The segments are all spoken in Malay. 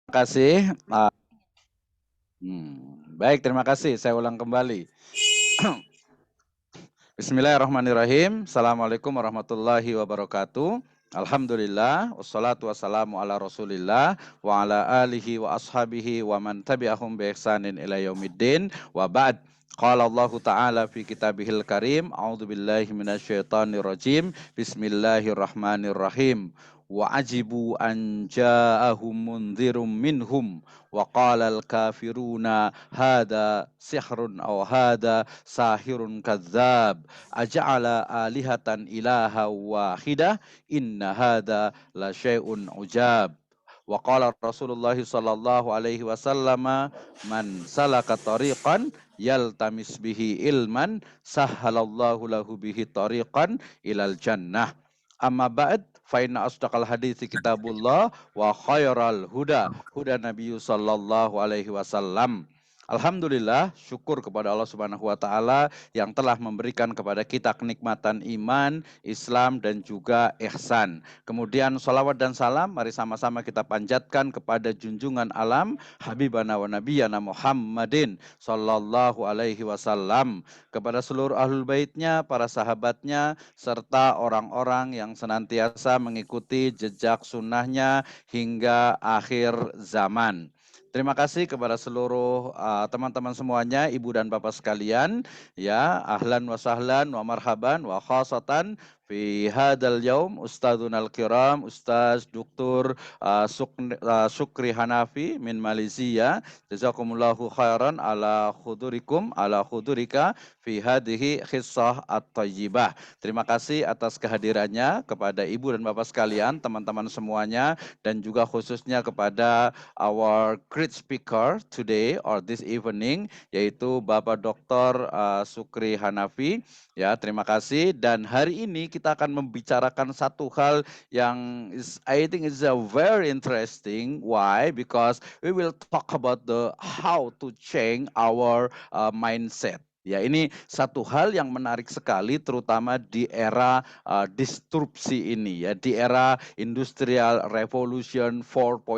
kasih. Baik, terima kasih. Saya ulang kembali. Bismillahirrahmanirrahim. Assalamualaikum warahmatullahi wabarakatuh. Alhamdulillah, wassalatu wassalamu ala rasulillah, wa ala alihi wa ashabihi wa man tabi'ahum bi ihsanin ila yaumiddin, wa ba'd. Qala Allah Ta'ala fi kitabihil karim, a'udzu billahi minasyaitonir rajim, bismillahirrahmanirrahim. Wa ajibu an ja'ahum mundhirum minhum wa qala al-kafiruna hadha sihrun aw hadha sahirun kadzdzab aja'ala alihatan ilaha wahidah inna hadza la syai'un ujab. Wa qala Rasulullah sallallahu alaihi wasallam man salaka tariqan yaltamis bihi ilman sahhalallahu lahu bihi tariqan ilal jannah. Amma ba'd fa inna asdaqal hadithi kitabullah wa khairal huda huda nabiyyu sallallahu alaihi wasallam. Alhamdulillah, syukur kepada Allah Subhanahu wa taala yang telah memberikan kepada kita kenikmatan iman, Islam dan juga ihsan. Kemudian salawat dan salam mari sama-sama kita panjatkan kepada junjungan alam Habibana wa Nabiyana Muhammadin sallallahu alaihi wasallam, kepada seluruh ahlul baitnya, para sahabatnya, serta orang-orang yang senantiasa mengikuti jejak sunnahnya hingga akhir zaman. Terima kasih kepada seluruh teman-teman semuanya, ibu dan bapak sekalian, ya, ahlan wa sahlan wa marhaban wa khasatan fi hadal yaum ustadzunal kiram Ustaz Dr. Syukri Hanafi min Malaysia. Jazakumullahu khairan ala khudurikum ala khudurika fi hadhihi khissah at-thayyibah. Terima kasih atas kehadirannya kepada ibu dan bapak sekalian, teman-teman semuanya, dan juga khususnya kepada our great speaker today or this evening, yaitu Bapak Dr. Syukri Hanafi. Ya, terima kasih. Dan hari ini kita akan membicarakan satu hal yang I think is very interesting. Why? Because we will talk about the how to change our mindset. Ya, ini satu hal yang menarik sekali, terutama di era disrupsi ini, ya, di era Industrial Revolution 4.0.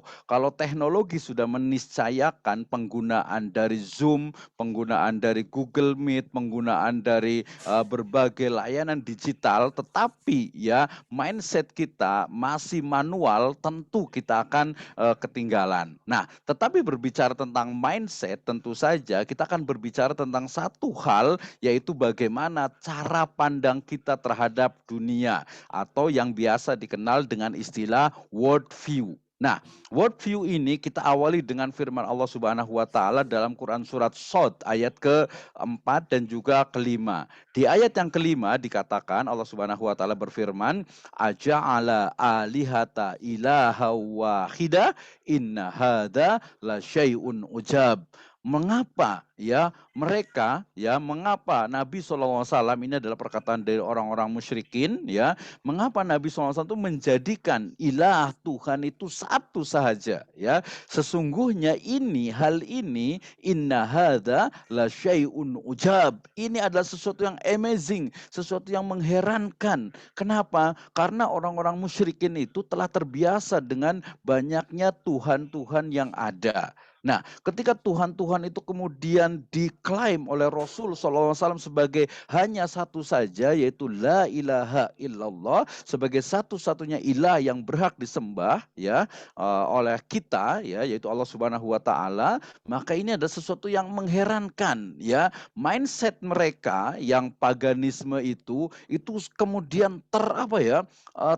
Kalau teknologi sudah meniscayakan penggunaan dari Zoom, penggunaan dari Google Meet, penggunaan dari berbagai layanan digital, tetapi ya mindset kita masih manual, tentu kita akan ketinggalan. Nah, tetapi berbicara tentang mindset, tentu saja kita akan berbicara tentang satu hal, yaitu bagaimana cara pandang kita terhadap dunia, atau yang biasa dikenal dengan istilah world view. Nah, world view ini kita awali dengan firman Allah Subhanahu wa taala dalam Quran surat Shad ayat ke-4 dan juga ke-5. Di ayat yang ke-5 dikatakan Allah Subhanahu wa taala berfirman, aja'ala alihata ilaha wahida inna hadza la syai'un ujab. Mengapa ya mereka, ya, mengapa Nabi SAW, ini adalah perkataan dari orang-orang musyrikin, ya, mengapa Nabi SAW itu menjadikan ilah Tuhan itu satu saja, ya, sesungguhnya ini, hal ini, inna hadza la syai'un ujab, ini adalah sesuatu yang amazing, sesuatu yang mengherankan. Kenapa? Karena orang-orang musyrikin itu telah terbiasa dengan banyaknya Tuhan-Tuhan yang ada. Nah, ketika Tuhan-Tuhan itu kemudian diklaim oleh Rasul SAW sebagai hanya satu saja, yaitu la ilaha illallah, sebagai satu-satunya ilah yang berhak disembah, ya, oleh kita, ya, yaitu Allah Subhanahu wa taala, maka ini ada sesuatu yang mengherankan, ya. Mindset mereka yang paganisme itu kemudian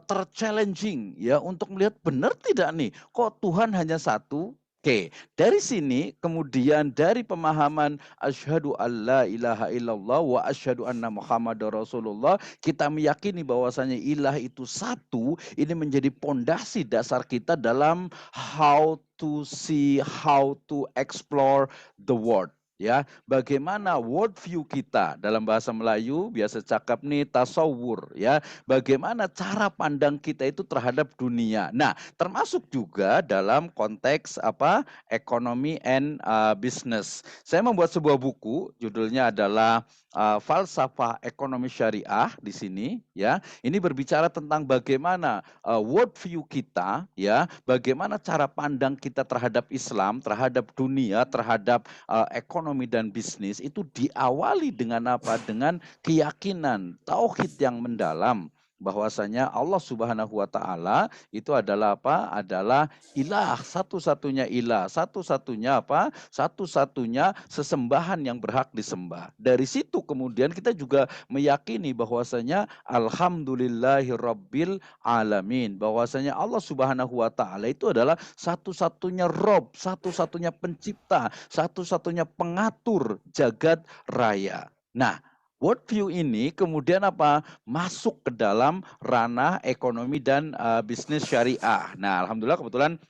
terchallenging, ya, untuk melihat benar tidak nih, kok Tuhan hanya satu. Oke, dari sini kemudian dari pemahaman asyhadu alla ilaha illallah wa asyhadu anna muhammadar rasulullah, kita meyakini bahwasanya ilah itu satu, ini menjadi pondasi dasar kita dalam how to see, how to explore the world. ya, bagaimana worldview kita, dalam bahasa Melayu biasa cakap nih tasawur, ya, bagaimana cara pandang kita itu terhadap dunia. Nah, termasuk juga dalam konteks apa, ekonomi and business. Saya membuat sebuah buku, judulnya adalah Falsafah Ekonomi Syariah di sini, ya. Ini berbicara tentang bagaimana worldview kita, ya, bagaimana cara pandang kita terhadap Islam, terhadap dunia, terhadap ekonomi dan bisnis itu diawali dengan apa? Dengan keyakinan tauhid yang mendalam bahwasanya Allah Subhanahu wa taala itu adalah apa? Adalah ilah, satu-satunya ilah, satu-satunya apa? Satu-satunya sesembahan yang berhak disembah. Dari situ kemudian kita juga meyakini bahwasanya alhamdulillahirabbil alamin, bahwasanya Allah Subhanahu wa taala itu adalah satu-satunya Rob, satu-satunya pencipta, satu-satunya pengatur jagat raya. Nah, worldview ini kemudian apa? Masuk ke dalam ranah ekonomi dan bisnis syariah. Nah, alhamdulillah kebetulan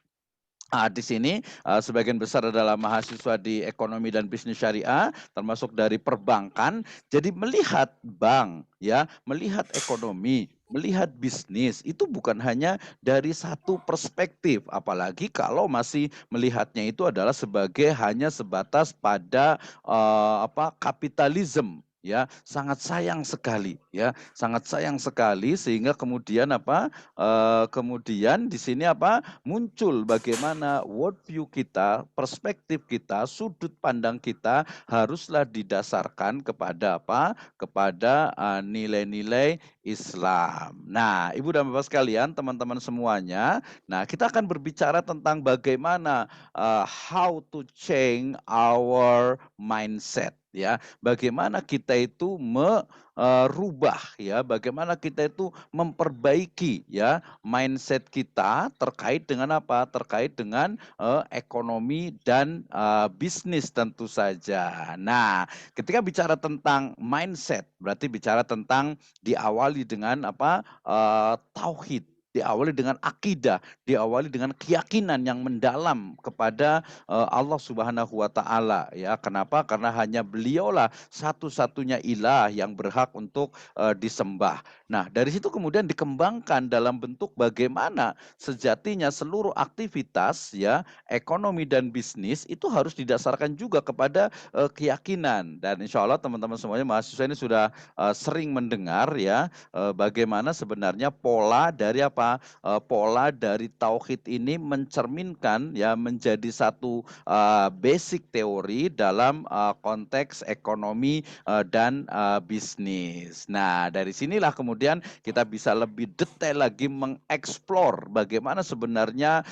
di sini sebagian besar adalah mahasiswa di ekonomi dan bisnis syariah, termasuk dari perbankan. Jadi melihat bank, ya, melihat ekonomi, melihat bisnis itu bukan hanya dari satu perspektif, apalagi kalau masih melihatnya itu adalah sebagai hanya sebatas pada apa, kapitalisme. Ya, sangat sayang sekali, ya, sangat sayang sekali sehingga kemudian apa? Kemudian di sini apa? Muncul bagaimana worldview kita, perspektif kita, sudut pandang kita haruslah didasarkan kepada apa? Kepada nilai-nilai Islam. Nah, Ibu dan Bapak sekalian, teman-teman semuanya, nah kita akan berbicara tentang bagaimana how to change our mindset, ya. Bagaimana kita itu merubah, ya, bagaimana kita itu memperbaiki, ya, mindset kita terkait dengan apa? Terkait dengan ekonomi dan bisnis tentu saja. Nah, ketika bicara tentang mindset, berarti bicara tentang diawali dengan apa? Tauhid, diawali dengan akidah, diawali dengan keyakinan yang mendalam kepada Allah Subhanahu wa taala, ya. Kenapa? Karena hanya Beliaulah satu-satunya ilah yang berhak untuk disembah. Nah, dari situ kemudian dikembangkan dalam bentuk bagaimana sejatinya seluruh aktivitas, ya, ekonomi dan bisnis itu harus didasarkan juga kepada keyakinan. Dan insya Allah teman-teman semuanya mahasiswa ini sudah sering mendengar, ya, bagaimana sebenarnya pola dari apa? Pola dari tauhid ini mencerminkan, ya, menjadi satu basic teori dalam konteks ekonomi dan bisnis. Nah, dari sinilah kemudian kita bisa lebih detail lagi mengeksplor bagaimana sebenarnya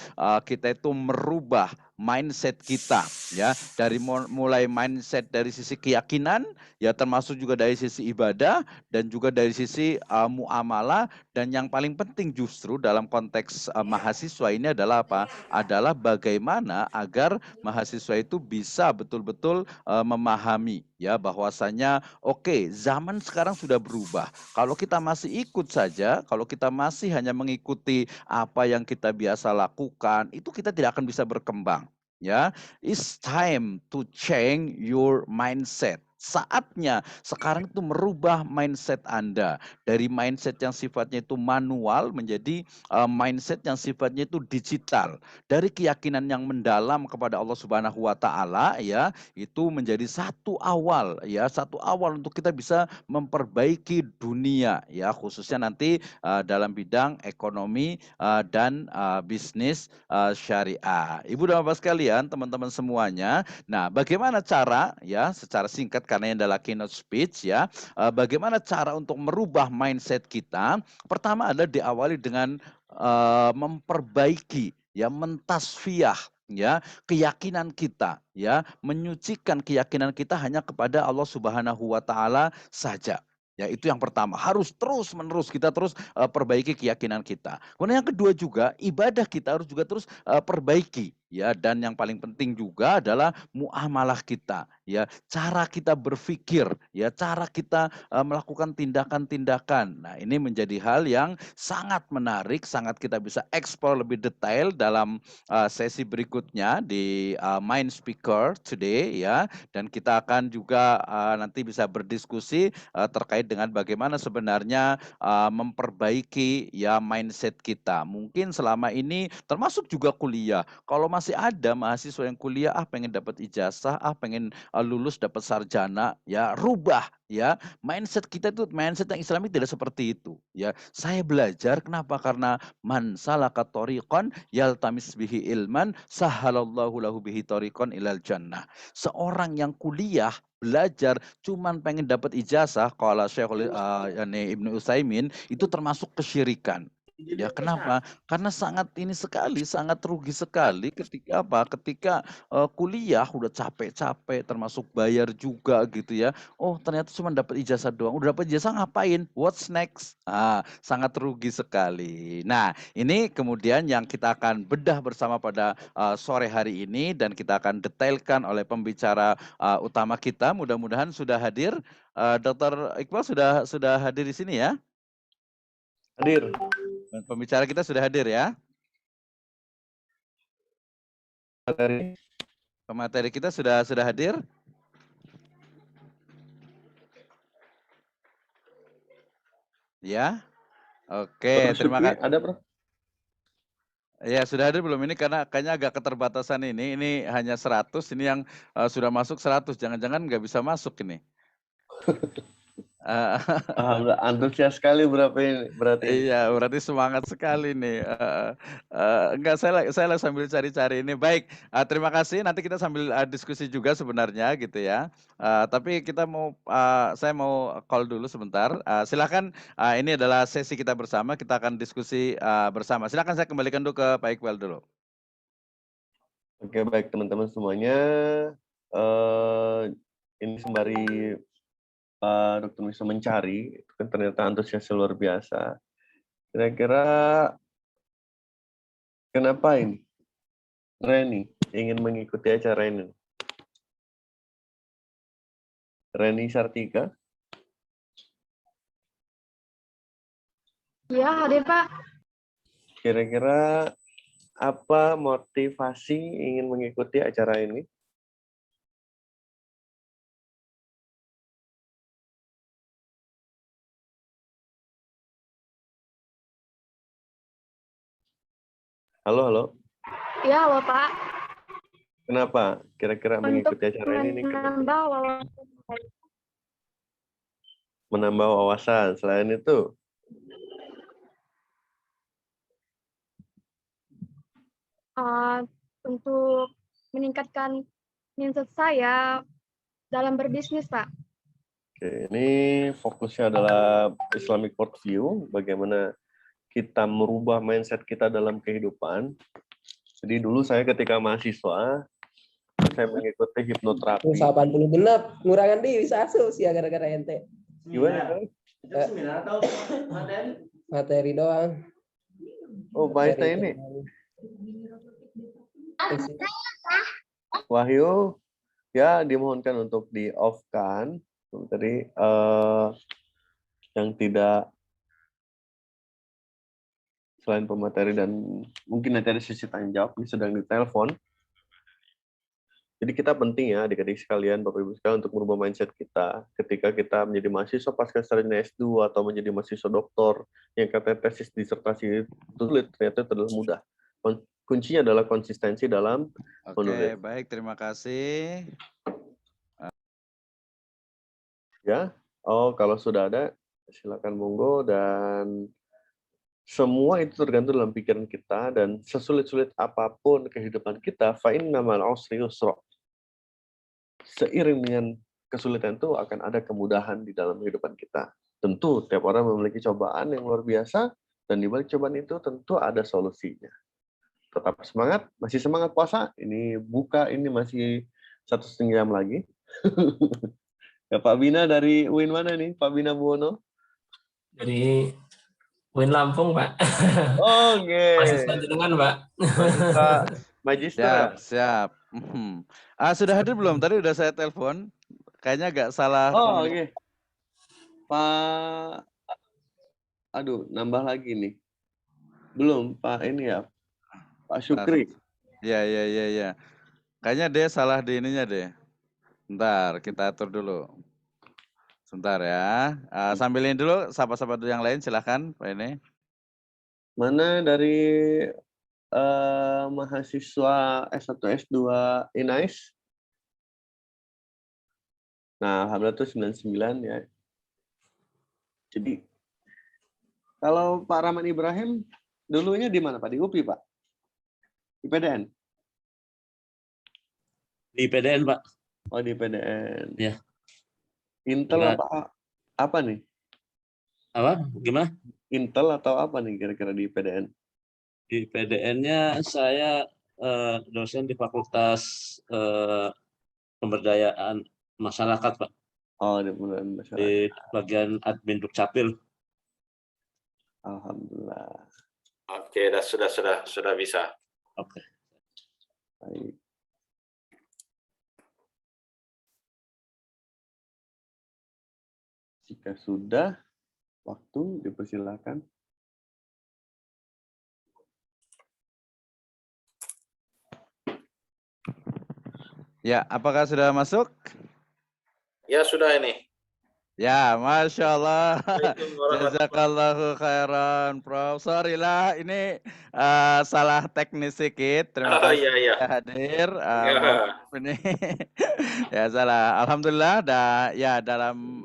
kita itu merubah mindset kita, ya, dari mulai mindset dari sisi keyakinan, ya, termasuk juga dari sisi ibadah dan juga dari sisi muamalah, dan yang paling penting justru dalam konteks mahasiswa ini adalah apa? Adalah bagaimana agar mahasiswa itu bisa betul-betul memahami, ya, bahwasanya oke, zaman sekarang sudah berubah. Kalau kita masih ikut saja, kalau kita masih hanya mengikuti apa yang kita biasa lakukan, itu kita tidak akan bisa berkembang, ya. It's time to change your mindset. Saatnya sekarang itu merubah mindset Anda dari mindset yang sifatnya itu manual menjadi mindset yang sifatnya itu digital. Dari keyakinan yang mendalam kepada Allah Subhanahu wa taala, ya, itu menjadi satu awal, ya, satu awal untuk kita bisa memperbaiki dunia, ya, khususnya nanti dalam bidang ekonomi dan bisnis syariah. Ibu dan Bapak sekalian, teman-teman semuanya. Nah, bagaimana cara, ya, secara singkat karena ini adalah keynote speech, ya, bagaimana cara untuk merubah mindset kita? Pertama adalah diawali dengan memperbaiki, ya, mentasfiyah, ya, keyakinan kita, ya, menyucikan keyakinan kita hanya kepada Allah Subhanahu wa taala saja. Ya, itu yang pertama, harus terus-menerus kita terus perbaiki keyakinan kita. Kemudian yang kedua juga ibadah kita harus juga terus perbaiki, ya, dan yang paling penting juga adalah muamalah kita, ya, cara kita berpikir, ya, cara kita melakukan tindakan-tindakan. Nah, ini menjadi hal yang sangat menarik, sangat kita bisa eksplor lebih detail dalam sesi berikutnya di Mind Speaker Today, ya, dan kita akan juga nanti bisa berdiskusi terkait dengan bagaimana sebenarnya memperbaiki ya mindset kita. Mungkin selama ini termasuk juga kuliah. Kalau masih ada mahasiswa yang kuliah pengen dapat ijazah, pengen lulus dapat sarjana, ya rubah ya. Mindset kita itu mindset yang Islami tidak seperti itu, ya. Saya belajar kenapa? Karena man salaka thoriqan yaltamis bihi ilman sahalallahu lahu bihi thoriqan ilal jannah. Seorang yang kuliah belajar cuman pengen dapat ijazah, kalau Syekhul Ibnu Utsaimin, itu termasuk kesyirikan. Ya, kenapa? Karena sangat ini sekali, sangat rugi sekali ketika apa? Ketika kuliah udah capek-capek, termasuk bayar juga gitu ya. Oh, ternyata cuma dapat ijazah doang. Udah dapat ijazah ngapain? What's next? Sangat rugi sekali. Nah, ini kemudian yang kita akan bedah bersama pada sore hari ini, dan kita akan detailkan oleh pembicara utama kita. Mudah-mudahan sudah hadir. Dr. Iqbal sudah hadir di sini ya? Hadir. Pembicara kita sudah hadir ya? Pemateri kita sudah hadir? Ya? Oke, terima kasih. Ada, Prof? Ya, sudah hadir belum ini? Karena kayaknya agak keterbatasan ini. Ini hanya 100, ini yang sudah masuk 100. Jangan-jangan nggak bisa masuk ini. Alhamdulillah, antusias sekali berarti. Iya, berarti semangat sekali nih. Enggak, saya sambil cari-cari ini. Baik, terima kasih. Nanti kita sambil diskusi juga sebenarnya gitu ya. Tapi saya mau call dulu sebentar. Silakan. Ini adalah sesi kita bersama. Kita akan diskusi bersama. Silakan, saya kembalikan dulu ke Pak Iqbal dulu. Oke, baik teman-teman semuanya. Ini sembari Dr. Miso mencari, itu kan ternyata antusias luar biasa. Kira-kira kenapa ini Reni ingin mengikuti acara ini? Reni Sartika? Iya, hadir Pak. Kira-kira apa motivasi ingin mengikuti acara ini? Halo, halo. Iya, halo Pak. Kenapa kira-kira mengikuti acara ini? Menambah wawasan. Menambah wawasan. Selain itu, untuk meningkatkan mindset saya dalam berbisnis, Pak. oke, ini fokusnya adalah Islamic Worldview, bagaimana kita merubah mindset kita dalam kehidupan. Jadi dulu saya ketika mahasiswa, saya mengikuti hipnoterapi. 80 genap, ngurangan di bisa asuh sih gara-gara ente. Gimana? Materi doang. Oh, Baista ini. Wahyu, ya dimohonkan untuk di-off-kan. Tadi yang tidak selain pemateri dan mungkin nanti ada sesi tanya jawab, ini sedang ditelepon. Jadi kita penting ya adik-adik sekalian, Bapak Ibu sekalian, untuk merubah mindset kita. Ketika kita menjadi mahasiswa pasca sarjana S2 atau menjadi mahasiswa doktor, yang kata tesis disertasi itu sulit, ternyata itu adalah mudah. Kuncinya adalah konsistensi dalam menulis. Oke, baik, terima kasih. Ya, kalau sudah ada, silakan monggo, dan semua itu tergantung dalam pikiran kita, dan sesulit-sulit apapun kehidupan kita, fa innamal usri yusra. Seiring dengan kesulitan itu akan ada kemudahan di dalam kehidupan kita. Tentu tiap orang memiliki cobaan yang luar biasa, dan di balik cobaan itu tentu ada solusinya. Tetap semangat, masih semangat puasa. Ini buka, ini masih 1,5 jam lagi. Ya, Pak Bina dari UIN mana nih? Pak Bina Buwono? Dari UIN Lampung, Pak. Oke. Mahasiswa jenengan, Pak. Mahasiswa Magister. Siap. Sudah hadir belum? Tadi udah saya telepon. Kayaknya agak salah Oh, komunikasi. oke. Pak, aduh, nambah lagi nih. Belum, Pak ini ya, Pak Syukri. Iya. Kayaknya dia salah di ininya deh. Bentar, kita atur dulu. Sebentar ya. Sambilin dulu, sapa-sapa dulu yang lain, silahkan Pak ini. Mana dari mahasiswa S1 S2 INAIS? Nah, alhamdulillah tuh 99 ya. Jadi kalau Pak Rahman Ibrahim dulunya di mana Pak? Di UPI Pak? Di PDN? Di PDN, Pak. Oh, di PDN. Ya. Intel apa nih? Apa? Gimana? Intel atau apa nih kira-kira di PDN? Di PDN-nya saya dosen di Fakultas Pemberdayaan Masyarakat, Pak. Oh, di pemberdayaan masyarakat. Di bagian admin Dukcapil. Alhamdulillah. Oke, sudah bisa. Oke. Baik. Jika sudah, waktu dipersilakan. Ya, apakah sudah masuk? Ya, sudah ini. Ya, Masya Allah. Assalamualaikum warahmatullahi Jazakallahu khairan, Prof. Sorry lah, ini salah teknis sedikit. Terima Oh, kasih iya. sudah hadir. Ya. Mohon maaf ini ya salah. Alhamdulillah, dalam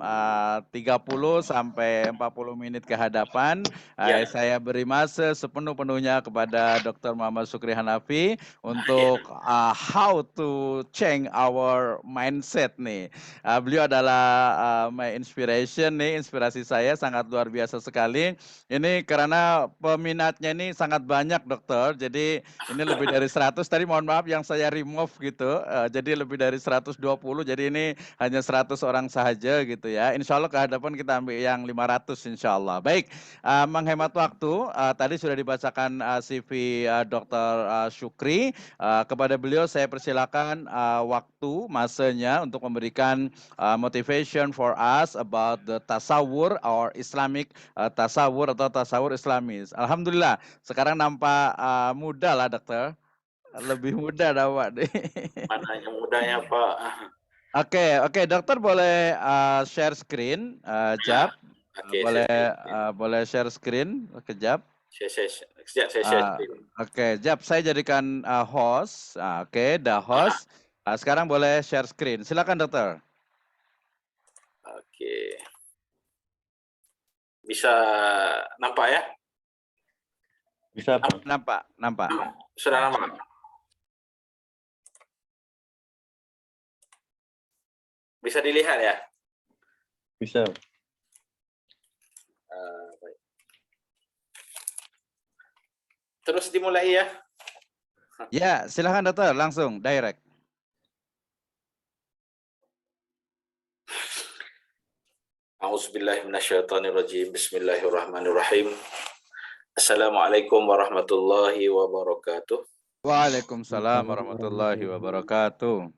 30 sampai 40 menit ke hadapan, Ya. saya beri masa sepenuh-penuhnya kepada Dr. Muhammad Syukri Hanafi untuk how to change our mindset nih. Beliau adalah my inspiration nih, inspirasi saya sangat luar biasa sekali. Ini karena peminatnya ini sangat banyak dokter, jadi ini lebih dari 100, tadi mohon maaf yang saya remove gitu, jadi lebih dari 120, jadi ini hanya 100 orang saja gitu ya. Insya Allah ke hadapan kita ambil yang 500 insya Allah. Baik, menghemat waktu, tadi sudah dibacakan CV Dr. Syukri, kepada beliau saya persilakan waktu, masanya untuk memberikan motivation for us about the tasawur or Islamic tasawur atau tasawur Islamis. Alhamdulillah, sekarang nampak muda lah dokter, lebih muda dapat deh. Mana yang mudanya, Pak? Oke, dokter boleh share screen, Jap. Oke, Boleh share screen kejap. Saya share. Oke, Jap, saya jadikan host. Oke, the host. Sekarang boleh share screen. Silakan dokter. Oke. Bisa nampak ya? Bisa Pak? Nampak. Sudah nampak? Bisa dilihat ya? Bisa. Baik. Terus dimulai ya? Ya, silakan dokter, langsung direct. A'udzubillahi minasyaitonirrajim. Bismillahirrahmanirrahim. Assalamualaikum warahmatullahi wabarakatuh. Waalaikumsalam warahmatullahi wabarakatuh.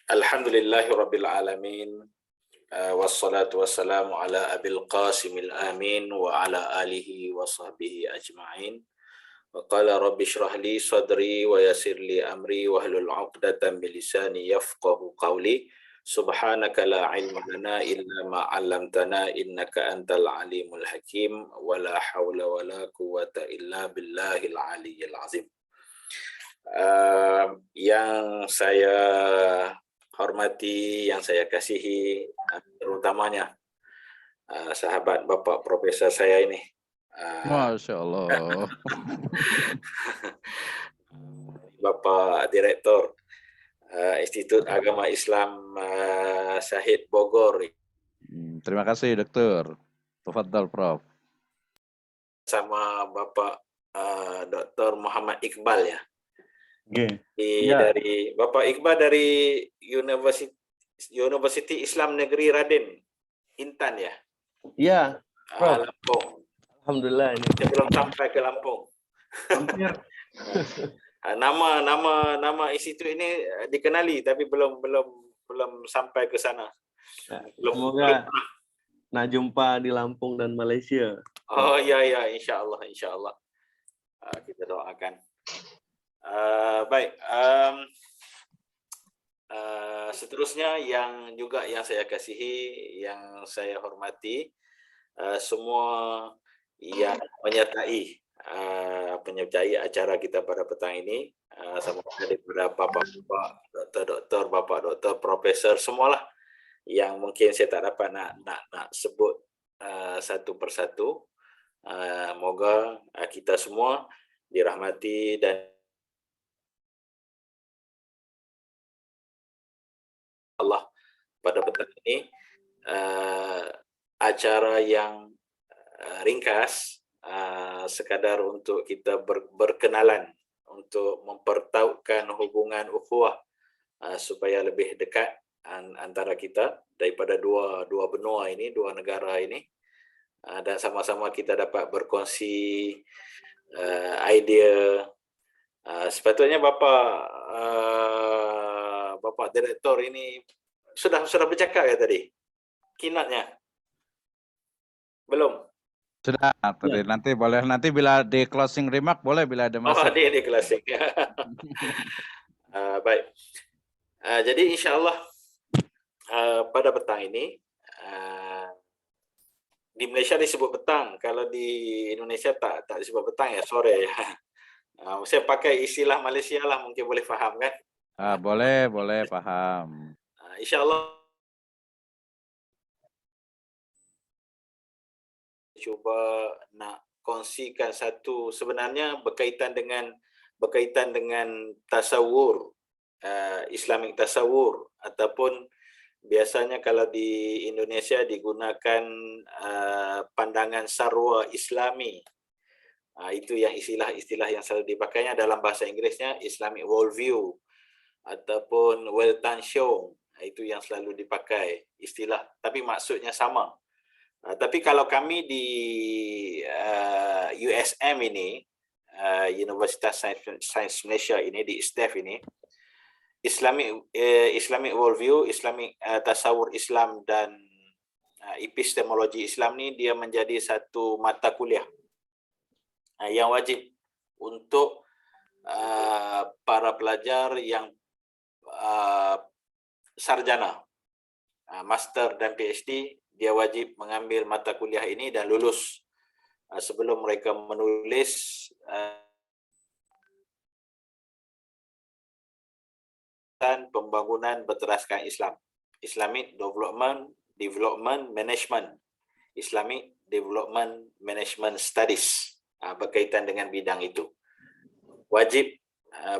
Alhamdulillahi rabbil alamin. Wassalatu wassalamu ala abil qasimil amin wa ala alihi wa sahbihi ajma'in. Wa qala rabbi shrah li sadri wa yassir li amri wa hlul 'uqdatam min lisani yafqahu qawli. Subhanaka la ilma lana illa ma 'allamtana innaka antal alimul hakim wa la haula wa la quwwata illa billahil aliyyil azim. Yang saya hormati, yang saya kasihi, terutamanya sahabat Bapak Profesor saya ini. Masya Allah. Bapak Direktur Institut Agama Islam Syahid Bogor. Terima kasih dokter. Tafadhal Prof. Sama Bapak Dr. Muhammad Iqbal ya. Oke. Dari Bapak Iqbal dari University Islam Negeri Raden, Intan ya. Iya. Prof. Lampung. Alhamdulillah ini. Saya belum sampai ke Lampung. Hampir. Nama institut ini dikenali tapi belum sampai ke sana. Ya, Belum semoga nak jumpa di Lampung dan Malaysia. Oh ya, insyaallah. Kita doakan. Baik. Seterusnya yang saya kasihi, yang saya hormati, semua yang menyertai acara kita pada petang ini, sama daripada bapak-bapak, doktor-doktor, bapak-doktor, profesor, semualah yang mungkin saya tak dapat nak sebut satu persatu. Moga kita semua dirahmati dan Allah pada petang ini. Acara yang ringkas, sekadar untuk kita berkenalan, untuk mempertautkan hubungan ukhuwah supaya lebih dekat antara kita daripada dua benua ini, dua negara ini, dan sama-sama kita dapat berkongsi idea. Sepatutnya Bapak Direktor ini sudah bercakap ya tadi keynote-nya? Belum? Sudah tadi. Nanti bila di closing remark boleh bila ada masa. Oh, di closing. Baik. Jadi insya-Allah pada petang ini, di Malaysia disebut petang, kalau di Indonesia tak disebut petang ya, sore. Saya pakai istilah Malaysia lah, mungkin boleh faham kan? Boleh paham. InsyaAllah cuba nak kongsikan satu, sebenarnya berkaitan dengan tasawur, Islamic tasawur, ataupun biasanya kalau di Indonesia digunakan pandangan sarwa Islami. Itu yang istilah yang selalu dipakainya dalam bahasa Inggrisnya Islamic worldview ataupun Weltanschauung. Itu yang selalu dipakai istilah, tapi maksudnya sama. Tapi kalau kami di USM ini, Universitas Sains Malaysia ini, di ISTEF ini, Islamic worldview, Islamic tasawur Islam dan epistemologi Islam ni dia menjadi satu mata kuliah yang wajib untuk para pelajar yang sarjana, master dan PhD. Dia wajib mengambil mata kuliah ini dan lulus sebelum mereka menulis pembangunan berteraskan Islam, Islamic Development Management, Islamic Development Management Studies, berkaitan dengan bidang itu. Wajib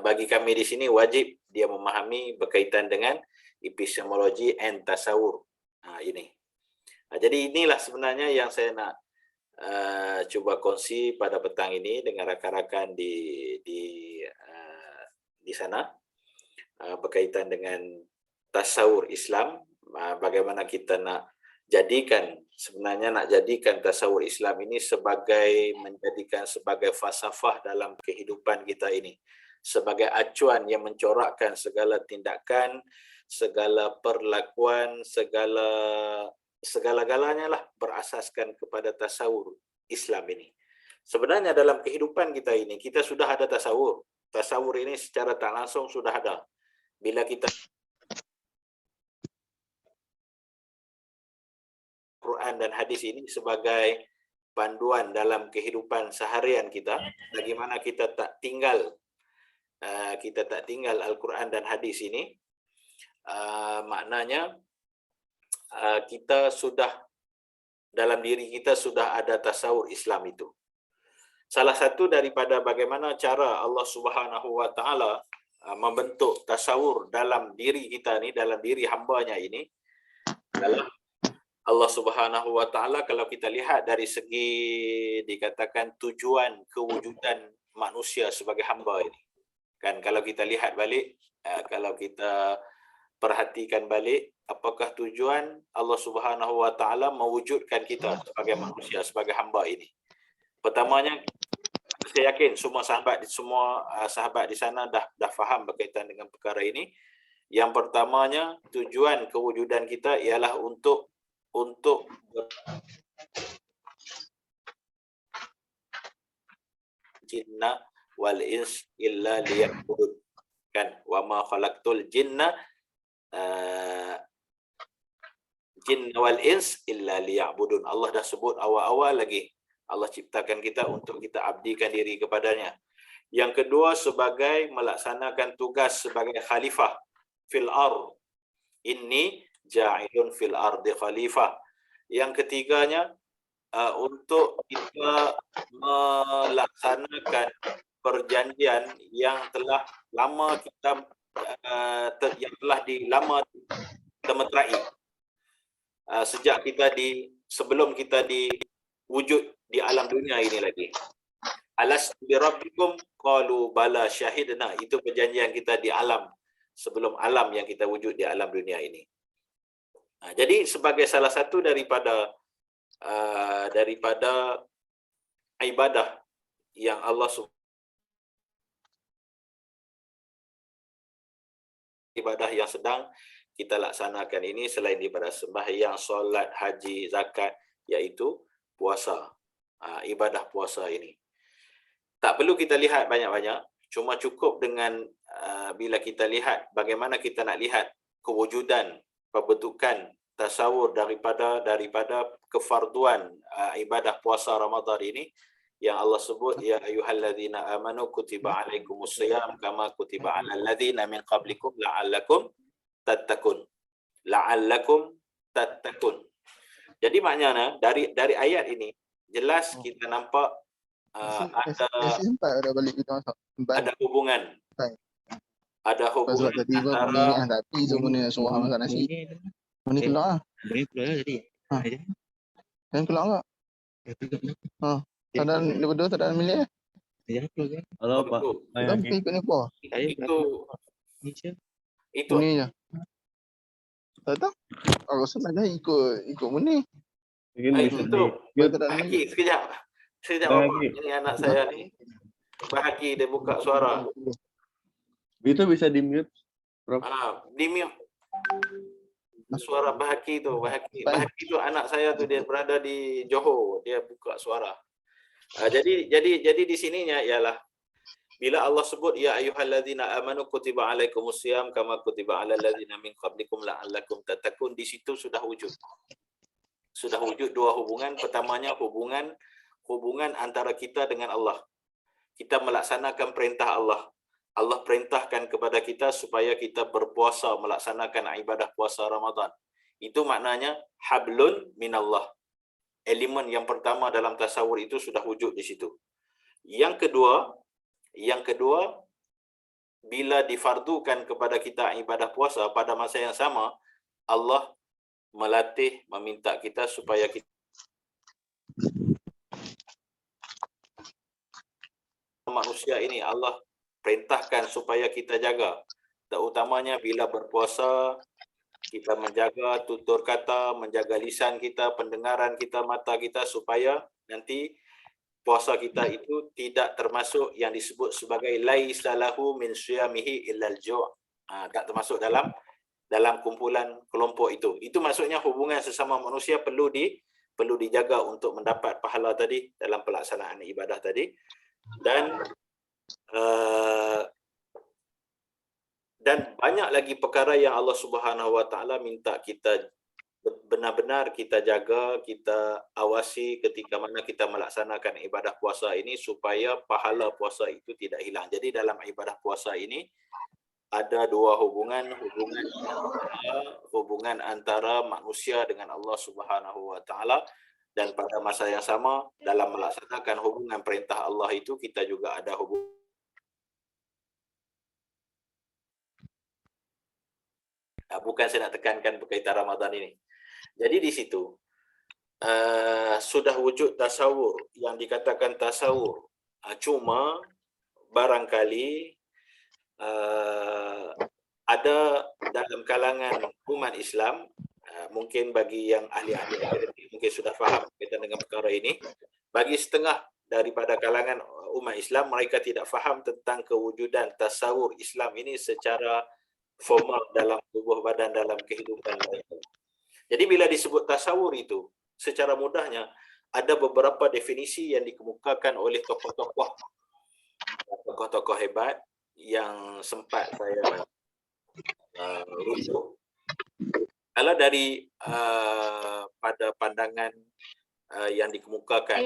bagi kami di sini, wajib dia memahami berkaitan dengan epistemologi and tasawur ini. Jadi inilah sebenarnya yang saya nak cuba kongsi pada petang ini dengan rakan-rakan di sana, berkaitan dengan tasawur Islam, bagaimana kita nak jadikan tasawur Islam ini menjadikan sebagai falsafah dalam kehidupan kita ini, sebagai acuan yang mencorakkan segala tindakan, segala perlakuan, segala-galanya lah berasaskan kepada tasawur Islam ini. Sebenarnya dalam kehidupan kita ini, kita sudah ada tasawur. Tasawur ini secara tak langsung sudah ada. Bila kita Quran dan hadis ini sebagai panduan dalam kehidupan seharian kita, bagaimana kita tak tinggal Al-Quran dan hadis ini, maknanya kita sudah, dalam diri kita sudah ada tasawur Islam itu. Salah satu daripada bagaimana cara Allah Subhanahu wa taala membentuk tasawur dalam diri kita ni, dalam diri hamba-Nya ini, adalah Allah Subhanahu wa taala, kalau kita lihat dari segi dikatakan tujuan kewujudan manusia sebagai hamba ini. Kan kalau kita lihat balik, kalau kita perhatikan balik, apakah tujuan Allah Subhanahu wa taala mewujudkan kita sebagai manusia, sebagai hamba ini? Pertamanya, saya yakin semua sahabat di sana dah faham berkaitan dengan perkara ini. Yang pertamanya, tujuan kewujudan kita ialah untuk jinna wal ins illa liya'budun. Kan, wa ma khalaqtul jinna wal ins illa liya'budun. Allah dah sebut awal-awal lagi. Allah ciptakan kita untuk kita abdikan diri kepadanya. Yang kedua, sebagai melaksanakan tugas sebagai khalifah fil ard. Inni ja'ilun fil ardi khalifah. Yang ketiganya, untuk kita melaksanakan perjanjian yang telah lama kita temeterai sejak kita sebelum kita diwujud di alam dunia ini lagi. Alastu bi rabbikum qalu bala syahidna. Itu perjanjian kita di alam sebelum alam yang kita wujud di alam dunia ini. Jadi sebagai salah satu daripada ibadah yang Allah ibadah yang sedang kita laksanakan ini selain daripada sembahyang, solat, haji, zakat, iaitu puasa. Ibadah puasa ini tak perlu kita lihat banyak-banyak, cuma cukup dengan bila kita lihat bagaimana kita nak lihat kewujudan, pembentukan tasawur daripada kefarduan ibadah puasa Ramadan ini yang Allah sebut, ya ayyuhalladzina amanu kutiba alaikumusiyam kama kutiba alal ladzina min qablikum la'allakum tattaqun. La'allakum tattaqun. Jadi maknanya dari ayat ini jelas kita nampak ada hubungan. Ada hubungan antara Halo Pak. Itu Aku sengaja ikut Muni. itu Bahaki, sekejap Bapak. Ini anak saya ni Bahaki, dia buka suara. Itu bisa di-mute, Prof. Di mute suara Bahaki tu. Bahaki tu anak saya tu, dia berada di Johor, dia buka suara. Jadi di sininya ialah bila Allah sebut ya ayyuhalladzina amanu kutiba alaikumusiyam kama kutiba alal ladzina min qablikum la'allakum tattaqun, di situ sudah wujud dua hubungan. Pertamanya hubungan antara kita dengan Allah. Kita melaksanakan perintah Allah. Allah perintahkan kepada kita supaya kita berpuasa, melaksanakan ibadah puasa Ramadan. Itu maknanya hablun minallah. Elemen yang pertama dalam tasawur itu sudah wujud di situ. Yang kedua, bila difardukan kepada kita ibadah puasa, pada masa yang sama Allah melatih, meminta kita supaya kita manusia ini Allah perintahkan supaya kita jaga, terutamanya bila berpuasa, kita menjaga tutur kata, menjaga lisan kita, pendengaran kita, mata kita, supaya nanti puasa kita itu tidak termasuk yang disebut sebagai laisa lahu min siyamihi illal ju'. Tak termasuk dalam kumpulan kelompok itu. Itu maksudnya hubungan sesama manusia perlu dijaga untuk mendapat pahala tadi dalam pelaksanaan ibadah tadi. Dan banyak lagi perkara yang Allah Subhanahu Wa Taala minta kita benar-benar kita jaga, kita awasi ketika mana kita melaksanakan ibadah puasa ini supaya pahala puasa itu tidak hilang. Jadi dalam ibadah puasa ini ada dua hubungan antara manusia dengan Allah Subhanahu Wa Taala, dan pada masa yang sama dalam melaksanakan hubungan perintah Allah itu kita juga ada hubungan. Bukan saya nak tekankan berkaitan Ramadan ini. Jadi di situ sudah wujud tasawur, yang dikatakan tasawur. Cuma barangkali ada dalam kalangan umat Islam, mungkin bagi yang ahli-ahli akademik mungkin sudah faham berkaitan dengan perkara ini. Bagi setengah daripada kalangan umat Islam, mereka tidak faham tentang kewujudan tasawur Islam ini secara formal dalam tubuh badan, dalam kehidupan mereka. Jadi bila disebut tasawur itu, secara mudahnya ada beberapa definisi yang dikemukakan oleh tokoh-tokoh hebat yang sempat saya rujuk. Kalau dari pada pandangan yang dikemukakan,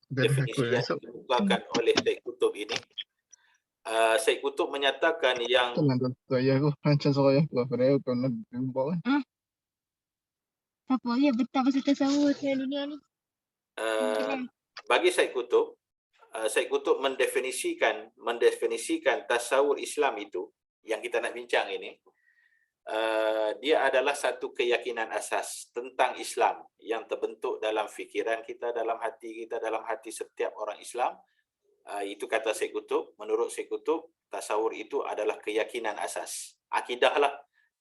definisi yang dikemukakan oleh Syed Qutb ini, Syed Qutb menyatakan yang bagi Syed Qutb mendefinisikan tasawur Islam itu yang kita nak bincang ini, dia adalah satu keyakinan asas tentang Islam yang terbentuk dalam fikiran kita, dalam hati kita, dalam hati setiap orang Islam. Itu kata Syed Qutb. Menurut Syed Qutb, tasawur itu adalah keyakinan asas, akidah lah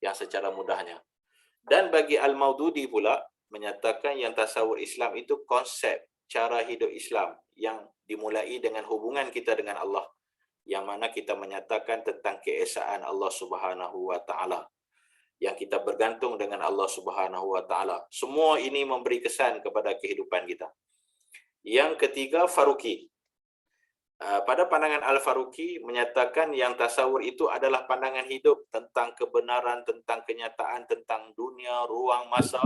yang secara mudahnya. Dan bagi Al-Maududi pula menyatakan yang tasawur Islam itu konsep cara hidup Islam yang dimulai dengan hubungan kita dengan Allah, yang mana kita menyatakan tentang keesaan Allah Subhanahu wa taala, yang kita bergantung dengan Allah Subhanahu wa taala. Semua ini memberi kesan kepada kehidupan kita. Yang ketiga, Faruqi. Pada pandangan Al-Faruqi menyatakan yang tasawur itu adalah pandangan hidup tentang kebenaran, tentang kenyataan, tentang dunia, ruang, masa,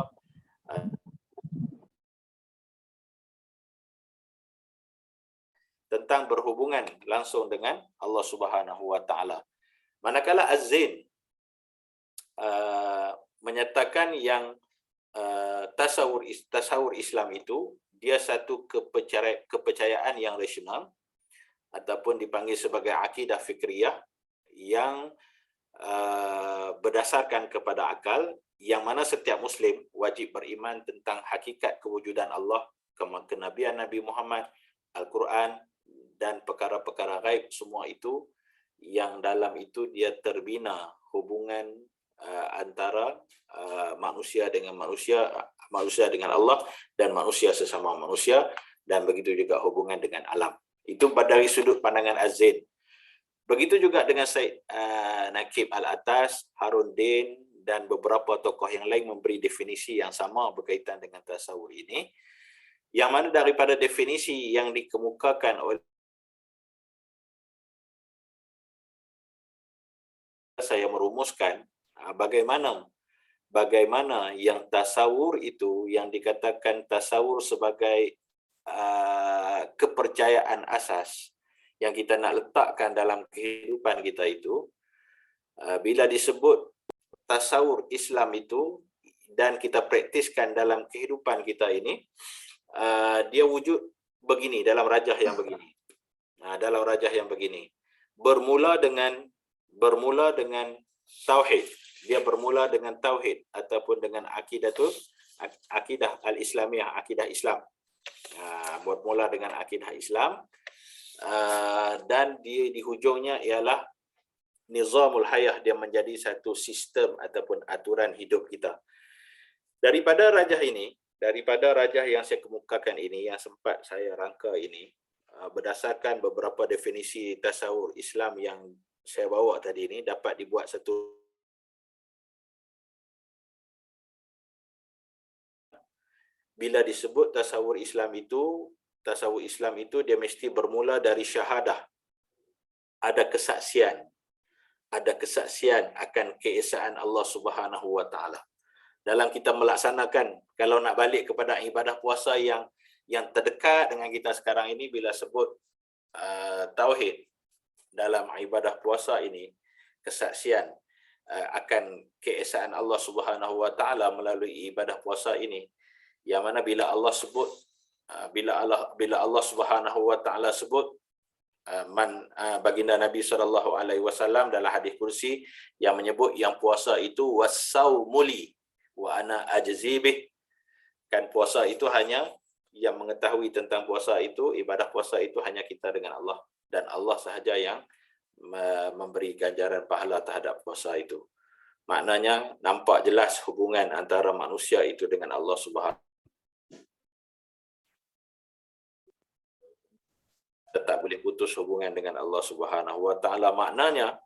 tentang berhubungan langsung dengan Allah Subhanahu wa taala. Manakala Az-Zain menyatakan yang tasawur Islam itu dia satu kepercayaan yang rasional ataupun dipanggil sebagai akidah fikriyah yang berdasarkan kepada akal, yang mana setiap Muslim wajib beriman tentang hakikat kewujudan Allah, kenabian Nabi Muhammad, Al-Quran dan perkara-perkara gaib. Semua itu yang dalam itu dia terbina hubungan antara manusia dengan manusia, manusia dengan Allah, dan manusia sesama manusia, dan begitu juga hubungan dengan alam. Itu dari sudut pandangan Az-Zain. Begitu juga dengan Syed Naqib Al-Atas, Harun Din, dan beberapa tokoh yang lain memberi definisi yang sama berkaitan dengan tasawur ini, yang mana daripada definisi yang dikemukakan oleh saya merumuskan bagaimana yang tasawur itu, yang dikatakan tasawur sebagai kepercayaan asas yang kita nak letakkan dalam kehidupan kita itu, bila disebut tasawur Islam itu dan kita praktiskan dalam kehidupan kita ini, dia wujud begini, dalam rajah yang begini. Dalam rajah yang begini. Bermula dengan tauhid. Dia bermula dengan tauhid ataupun dengan akidah al-Islamiyah, akidah Islam. Bermula dengan akidah Islam, dan di hujungnya ialah nizamul hayah, dia menjadi satu sistem ataupun aturan hidup kita. Daripada rajah yang saya kemukakan ini, yang sempat saya rangka ini, berdasarkan beberapa definisi tasawur Islam yang saya bawa tadi ini, dapat dibuat satu bila disebut tasawur Islam itu dia mesti bermula dari syahadah. Ada kesaksian akan keesaan Allah Subhanahu wa taala. Dalam kita melaksanakan, kalau nak balik kepada ibadah puasa yang terdekat dengan kita sekarang ini, bila sebut tauhid dalam ibadah puasa ini, kesaksian akan keesaan Allah Subhanahu wa taala melalui ibadah puasa ini, yang mana bila Allah sebut, bila Allah Subhanahu wa taala sebut baginda Nabi SAW dalam hadis kursi yang menyebut yang puasa itu wasaumuli wa ana ajzibih, kan puasa itu hanya yang mengetahui tentang puasa itu, ibadah puasa itu hanya kita dengan Allah, dan Allah sahaja yang memberi ganjaran pahala terhadap puasa itu. Maknanya nampak jelas hubungan antara manusia itu dengan Allah Subhanahu. tak boleh putus hubungan dengan Allah Subhanahu wa taala. Maknanya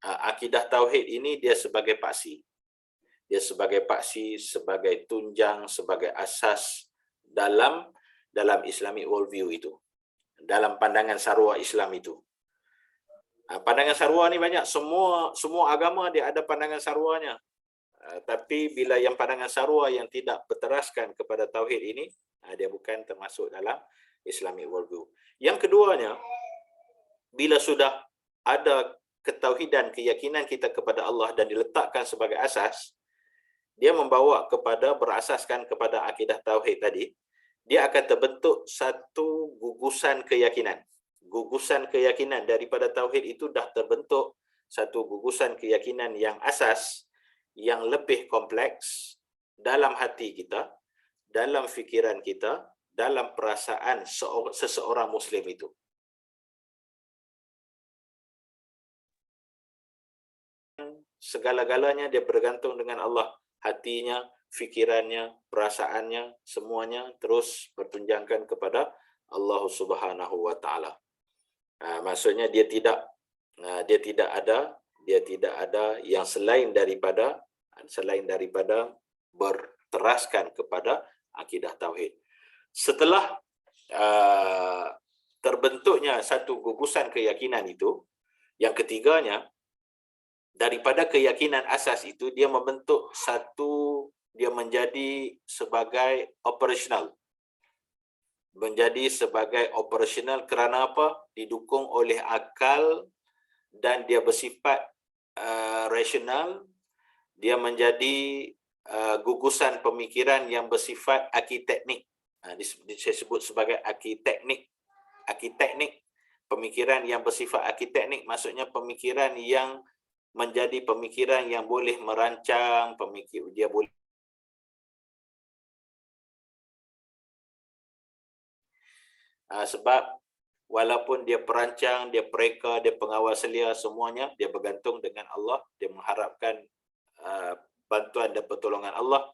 akidah tauhid ini dia sebagai paksi. Dia sebagai paksi, sebagai tunjang, sebagai asas dalam Islamic worldview itu. Dalam pandangan sarwa Islam itu. Pandangan sarwa ni banyak, semua agama dia ada pandangan sarwanya. Tapi bila yang pandangan sarwa yang tidak berteraskan kepada tauhid ini, dia bukan termasuk dalam Islamic worldview. Yang keduanya, bila sudah ada ketauhidan, keyakinan kita kepada Allah dan diletakkan sebagai asas, dia membawa kepada berasaskan kepada akidah tauhid tadi, dia akan terbentuk satu gugusan keyakinan. Gugusan keyakinan daripada tauhid itu dah terbentuk satu gugusan keyakinan yang asas, yang lebih kompleks dalam hati kita, dalam fikiran kita, dalam perasaan seseorang Muslim itu. Segala-galanya dia bergantung dengan Allah. Hatinya, fikirannya, perasaannya, semuanya terus bertunjangkan kepada Allah Subhanahu wa taala. Maksudnya dia tidak ada yang selain daripada berteraskan kepada akidah tauhid. Setelah terbentuknya satu gugusan keyakinan itu, yang ketiganya, daripada keyakinan asas itu dia membentuk dia menjadi sebagai operasional. Menjadi sebagai operasional kerana apa? Didukung oleh akal dan dia bersifat rasional. Dia menjadi gugusan pemikiran yang bersifat arkiteknik. Saya sebut sebagai arkiteknik. Pemikiran yang bersifat arkiteknik maksudnya pemikiran yang menjadi pemikiran yang boleh merancang, dia boleh sebab walaupun dia perancang, dia pereka, dia pengawal selia, semuanya dia bergantung dengan Allah, dia mengharapkan bantuan dan pertolongan Allah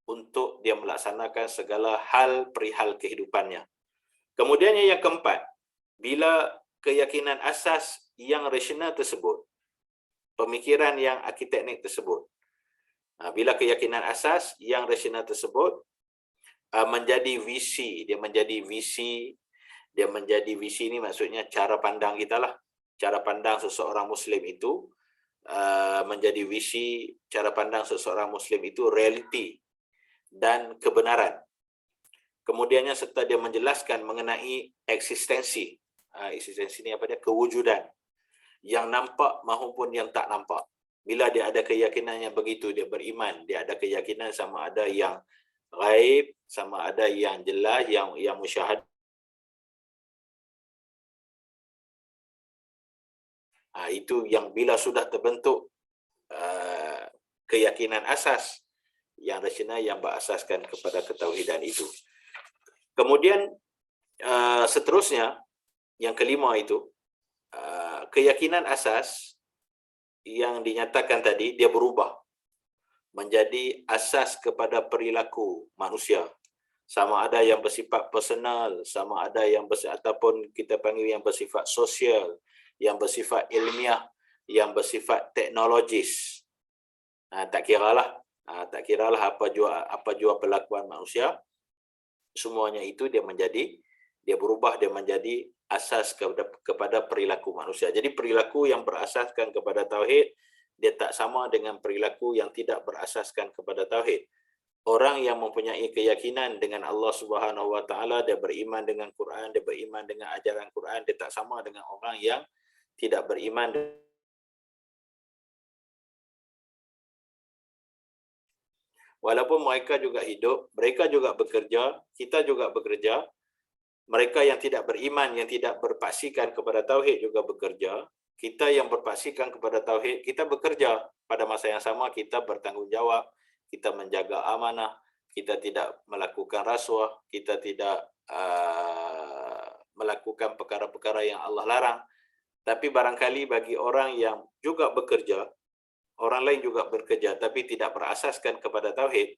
untuk dia melaksanakan segala hal perihal kehidupannya. Kemudian yang keempat, bila keyakinan asas yang rasional tersebut, pemikiran yang arkiteknik tersebut, bila keyakinan asas yang rasional tersebut menjadi visi, dia menjadi visi ini maksudnya cara pandang kita lah, cara pandang seseorang Muslim itu menjadi visi, cara pandang seseorang Muslim itu realiti dan kebenaran. Kemudiannya serta dia menjelaskan mengenai eksistensi ini apa dia? Kewujudan yang nampak maupun yang tak nampak. Bila dia ada keyakinan yang begitu, dia beriman, dia ada keyakinan sama ada yang ghaib, sama ada yang jelas, yang musyahad. Itu yang bila sudah terbentuk keyakinan asas yang rasional yang berasaskan kepada ketauhidan itu. Kemudian seterusnya, yang kelima itu, keyakinan asas yang dinyatakan tadi, dia berubah menjadi asas kepada perilaku manusia. Sama ada yang bersifat personal, sama ada yang ataupun kita panggil yang bersifat sosial, yang bersifat ilmiah, yang bersifat teknologis. Tak kiralah apa jua perlakuan manusia, semuanya itu dia berubah, dia menjadi asas kepada perilaku manusia. Jadi perilaku yang berasaskan kepada tauhid, dia tak sama dengan perilaku yang tidak berasaskan kepada tauhid. Orang yang mempunyai keyakinan dengan Allah Subhanahu wa taala, dia beriman dengan Quran, dia beriman dengan ajaran Quran, dia tak sama dengan orang yang tidak beriman. Walaupun mereka juga hidup, mereka juga bekerja, kita juga bekerja, mereka yang tidak beriman, yang tidak berpaksikan kepada tauhid juga bekerja, kita yang berpaksikan kepada tauhid, kita bekerja. Pada masa yang sama kita bertanggungjawab, kita menjaga amanah, kita tidak melakukan rasuah, kita tidak melakukan perkara-perkara yang Allah larang. Tapi barangkali bagi orang yang juga bekerja, orang lain juga bekerja tapi tidak berasaskan kepada tauhid,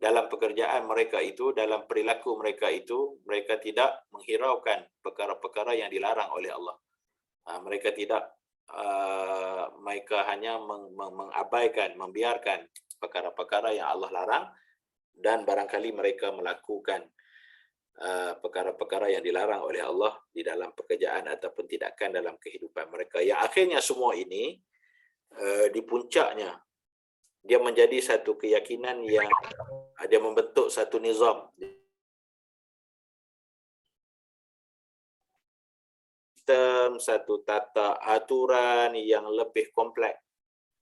dalam pekerjaan mereka itu, dalam perilaku mereka itu, mereka tidak menghiraukan perkara-perkara yang dilarang oleh Allah. Mereka tidak, mereka hanya mengabaikan, membiarkan perkara-perkara yang Allah larang, dan barangkali mereka melakukan perkara-perkara yang dilarang oleh Allah di dalam pekerjaan ataupun tindakan dalam kehidupan mereka. Yang akhirnya semua ini di puncaknya dia menjadi satu keyakinan yang dia membentuk satu nizam, sistem, satu tata aturan yang lebih kompleks,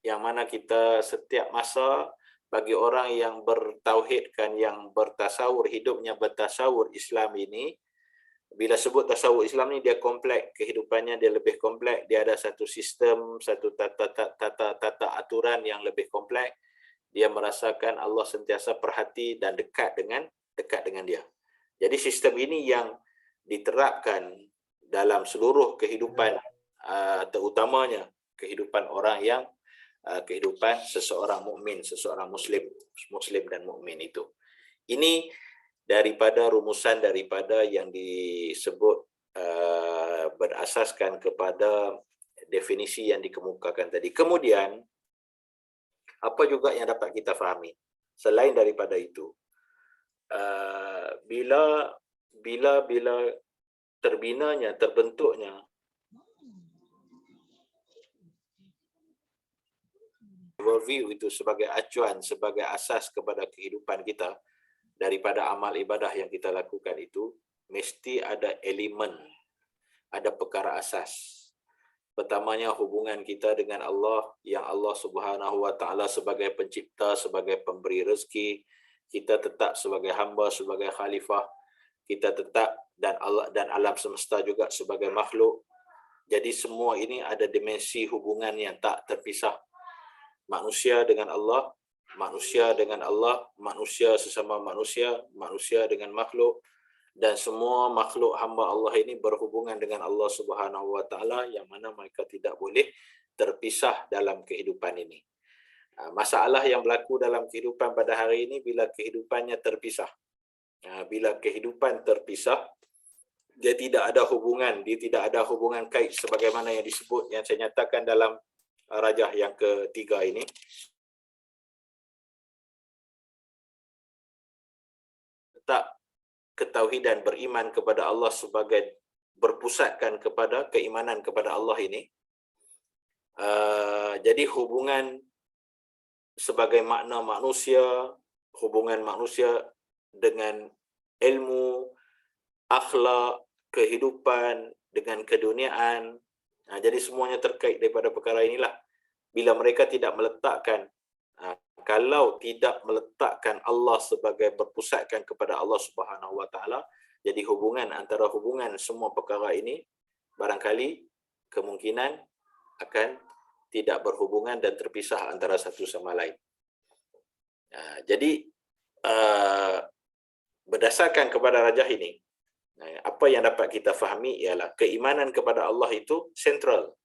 yang mana kita setiap masa bagi orang yang bertauhidkan, yang bertasawur, hidupnya bertasawur Islam ini, bila sebut tasawur Islam ni dia kompleks, kehidupannya dia lebih kompleks, dia ada satu sistem, satu tata aturan yang lebih kompleks. Dia merasakan Allah sentiasa perhati dan dekat dengan dia. Jadi sistem ini yang diterapkan dalam seluruh kehidupan, terutamanya kehidupan orang yang kehidupan seseorang mukmin, seseorang muslim dan mukmin itu. Ini daripada rumusan daripada yang disebut berasaskan kepada definisi yang dikemukakan tadi. Kemudian apa juga yang dapat kita fahami selain daripada itu? Bila terbinanya, terbentuknya worldview itu sebagai acuan, sebagai asas kepada kehidupan kita, daripada amal ibadah yang kita lakukan itu, mesti ada elemen, ada perkara asas. Pertamanya hubungan kita dengan Allah, yang Allah Subhanahu wa Ta'ala sebagai pencipta, sebagai pemberi rezeki, kita tetap sebagai hamba, sebagai khalifah, kita tetap, dan Allah dan alam semesta juga sebagai makhluk. Jadi semua ini ada dimensi hubungan yang tak terpisah. Manusia dengan Allah, manusia dengan Allah, manusia sesama manusia, manusia dengan makhluk, dan semua makhluk hamba Allah ini berhubungan dengan Allah Subhanahu wa Ta'ala, yang mana mereka tidak boleh terpisah dalam kehidupan ini. Masalah yang berlaku dalam kehidupan pada hari ini bila kehidupannya terpisah. Bila kehidupan terpisah, dia tidak ada hubungan, kait sebagaimana yang disebut, yang saya nyatakan dalam rajah yang ketiga ini. Tak ketauhidan, beriman kepada Allah sebagai berpusatkan kepada keimanan kepada Allah ini. Jadi hubungan sebagai makna manusia, hubungan manusia dengan ilmu, akhlak, kehidupan, dengan keduniaan. Jadi semuanya terkait daripada perkara inilah. Bila mereka tidak meletakkan, kalau tidak meletakkan Allah sebagai berpusatkan kepada Allah Subhanahu wa Ta'ala, jadi hubungan antara hubungan semua perkara ini barangkali kemungkinan akan tidak berhubungan dan terpisah antara satu sama lain. Jadi berdasarkan kepada rajah ini, apa yang dapat kita fahami ialah keimanan kepada Allah itu sentral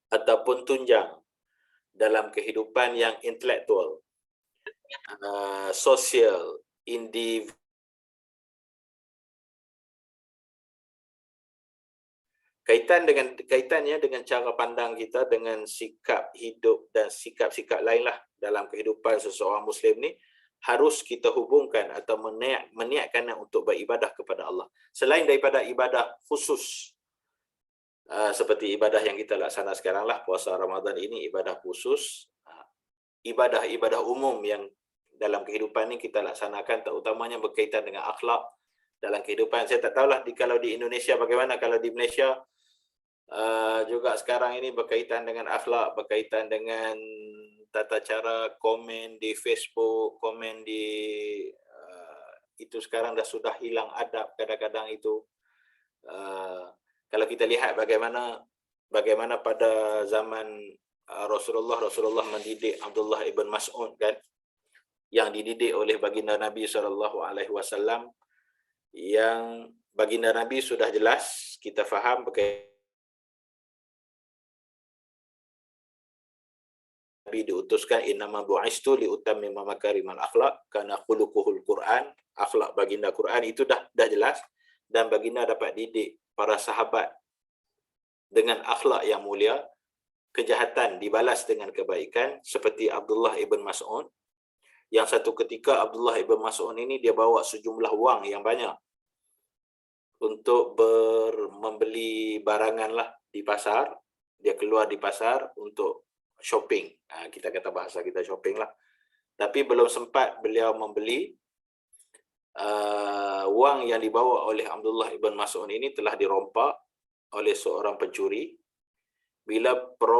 ataupun tunjang dalam kehidupan yang intelektual, sosial, individu. Kaitannya dengan cara pandang kita, dengan sikap hidup dan sikap-sikap lainlah dalam kehidupan seseorang Muslim ni, harus kita hubungkan atau meniatkannya untuk beribadah kepada Allah. Selain daripada ibadah khusus, seperti ibadah yang kita laksana sekarang lah, puasa Ramadan ini ibadah khusus, ibadah-ibadah umum yang dalam kehidupan ini kita laksanakan, terutamanya berkaitan dengan akhlak dalam kehidupan. Saya tak tahulah kalau di Indonesia bagaimana, kalau di Malaysia juga sekarang ini berkaitan dengan akhlak, berkaitan dengan tata cara komen di Facebook, komen di itu sekarang dah sudah hilang adab kadang-kadang itu. Kalau kita lihat bagaimana pada zaman Rasulullah mendidik Abdullah ibn Mas'ud kan, yang dididik oleh baginda Nabi SAW, yang baginda Nabi sudah jelas kita faham berkaitan Nabi diutuskan innama bu'istu li utammima makarimal akhlak kana khuluquhul Quran. Akhlak baginda Quran itu dah jelas, dan baginda dapat didik para sahabat dengan akhlak yang mulia. Kejahatan dibalas dengan kebaikan, seperti Abdullah ibn Mas'ud, yang satu ketika Abdullah ibn Mas'ud ini dia bawa sejumlah wang yang banyak untuk membeli barangan lah di pasar. Dia keluar di pasar untuk shopping. Kita kata bahasa kita shopping lah. Tapi belum sempat beliau membeli, wang yang dibawa oleh Abdullah ibn Mas'ud ini telah dirompak oleh seorang pencuri. Bila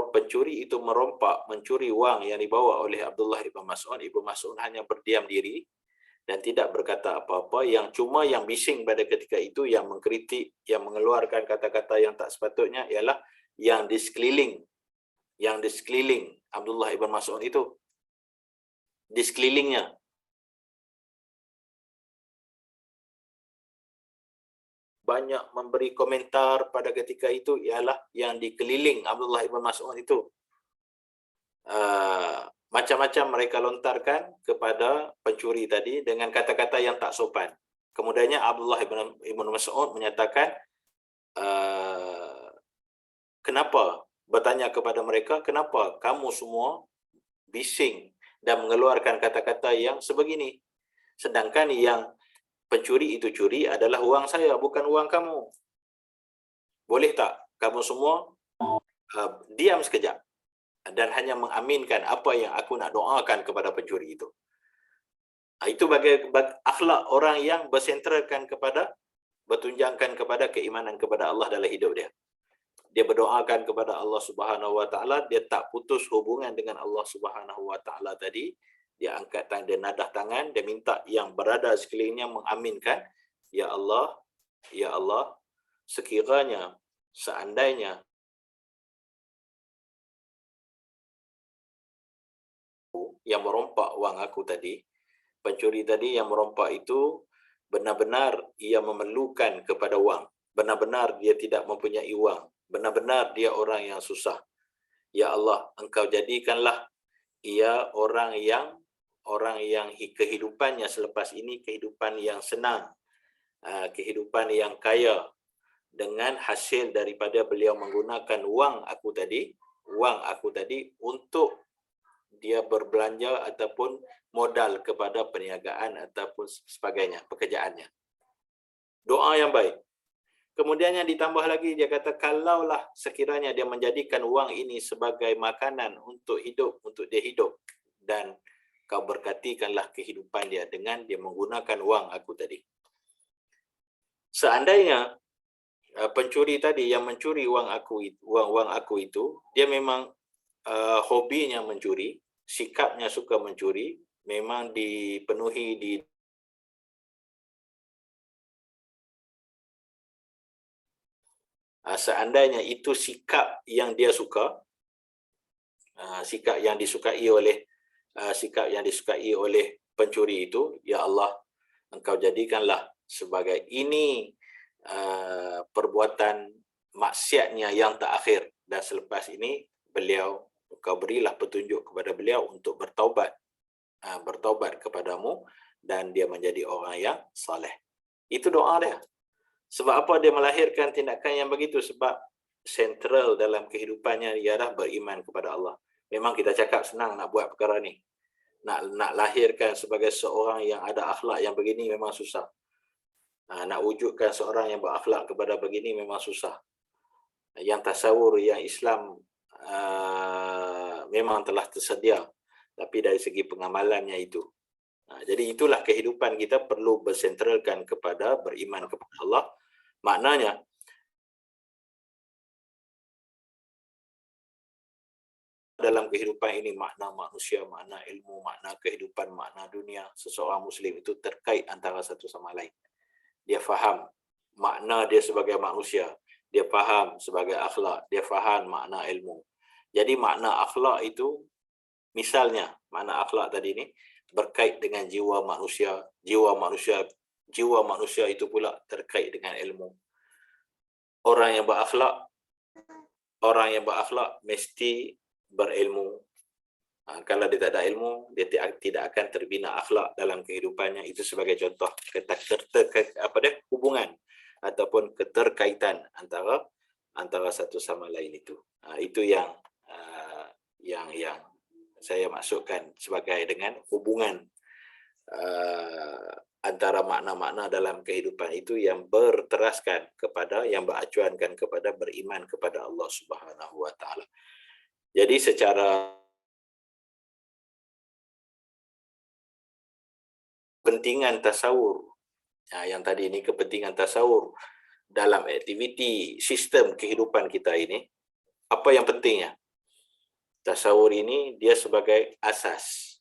pencuri itu mencuri wang yang dibawa oleh Abdullah ibn Mas'ud hanya berdiam diri dan tidak berkata apa-apa. Yang bising pada ketika itu, yang mengkritik, yang mengeluarkan kata-kata yang tak sepatutnya ialah yang di sekeliling Abdullah ibn Mas'ud itu. Di sekelilingnya. Banyak memberi komentar pada ketika itu ialah yang dikeliling Abdullah ibn Mas'ud itu. Macam-macam mereka lontarkan kepada pencuri tadi dengan kata-kata yang tak sopan. Kemudiannya Abdullah ibn Mas'ud menyatakan, bertanya kepada mereka, kenapa kamu semua bising dan mengeluarkan kata-kata yang sebegini, sedangkan yang pencuri itu curi adalah wang saya, bukan wang kamu. Boleh tak kamu semua diam sekejap dan hanya mengaminkan apa yang aku nak doakan kepada pencuri itu. Itu bagi akhlak orang yang bersentralkan bertunjangkan kepada keimanan kepada Allah dalam hidup dia. Dia berdoakan kepada Allah Subhanahu Wa Taala, dia tak putus hubungan dengan Allah Subhanahu Wa Taala tadi. Dia angkat tangan, dia nadah tangan, dia minta yang berada sekelilingnya mengaminkan, ya Allah, sekiranya, seandainya yang merompak wang aku tadi, pencuri tadi yang merompak itu benar-benar ia memerlukan kepada wang, benar-benar dia tidak mempunyai wang, benar-benar dia orang yang susah. Ya Allah, Engkau jadikanlah ia orang yang kehidupannya selepas ini kehidupan yang senang, kehidupan yang kaya, dengan hasil daripada beliau menggunakan wang aku tadi untuk dia berbelanja ataupun modal kepada perniagaan ataupun sebagainya, pekerjaannya. Doa yang baik. Kemudiannya ditambah lagi, dia kata, kalaulah sekiranya dia menjadikan wang ini sebagai makanan untuk dia hidup, dan kau berkatikanlah kehidupan dia dengan dia menggunakan wang aku tadi. Seandainya pencuri tadi yang mencuri wang aku itu, dia memang hobinya mencuri, sikapnya suka mencuri, memang dipenuhi seandainya itu sikap yang dia suka, sikap yang disukai oleh pencuri itu, ya Allah, Engkau jadikanlah sebagai ini perbuatan maksiatnya yang tak akhir, dan selepas ini Engkau berilah petunjuk kepada beliau untuk bertaubat kepadamu, dan dia menjadi orang yang saleh. Itu doa dia. Sebab apa dia melahirkan tindakan yang begitu? Sebab sentral dalam kehidupannya ialah beriman kepada Allah. Memang kita cakap senang nak buat perkara ni. Nak lahirkan sebagai seorang yang ada akhlak yang begini memang susah. Nak wujudkan seorang yang berakhlak kepada begini memang susah. Yang tasawur yang Islam memang telah tersedia, tapi dari segi pengamalannya itu. Jadi itulah kehidupan kita perlu bersentralkan kepada beriman kepada Allah. Maknanya dalam kehidupan ini, makna manusia, makna ilmu, makna kehidupan, makna dunia, seseorang Muslim itu terkait antara satu sama lain. Dia faham makna dia sebagai manusia, dia faham sebagai akhlak, dia faham makna ilmu. Jadi makna akhlak itu, misalnya makna akhlak tadi ini berkait dengan jiwa manusia, jiwa manusia itu pula terkait dengan ilmu. Orang yang berakhlak mesti berilmu. Kalau dia tak ada ilmu, dia tidak akan terbina akhlak dalam kehidupannya. Itu sebagai contoh hubungan ataupun keterkaitan antara satu sama lain itu. Itu yang saya maksudkan sebagai dengan hubungan antara makna-makna dalam kehidupan itu yang berteraskan kepada, yang beracuankan kepada beriman kepada Allah Subhanahu wa taala. Jadi secara kepentingan tasawur, yang tadi ini kepentingan tasawur dalam aktiviti sistem kehidupan kita ini, apa yang pentingnya? Tasawur ini dia sebagai asas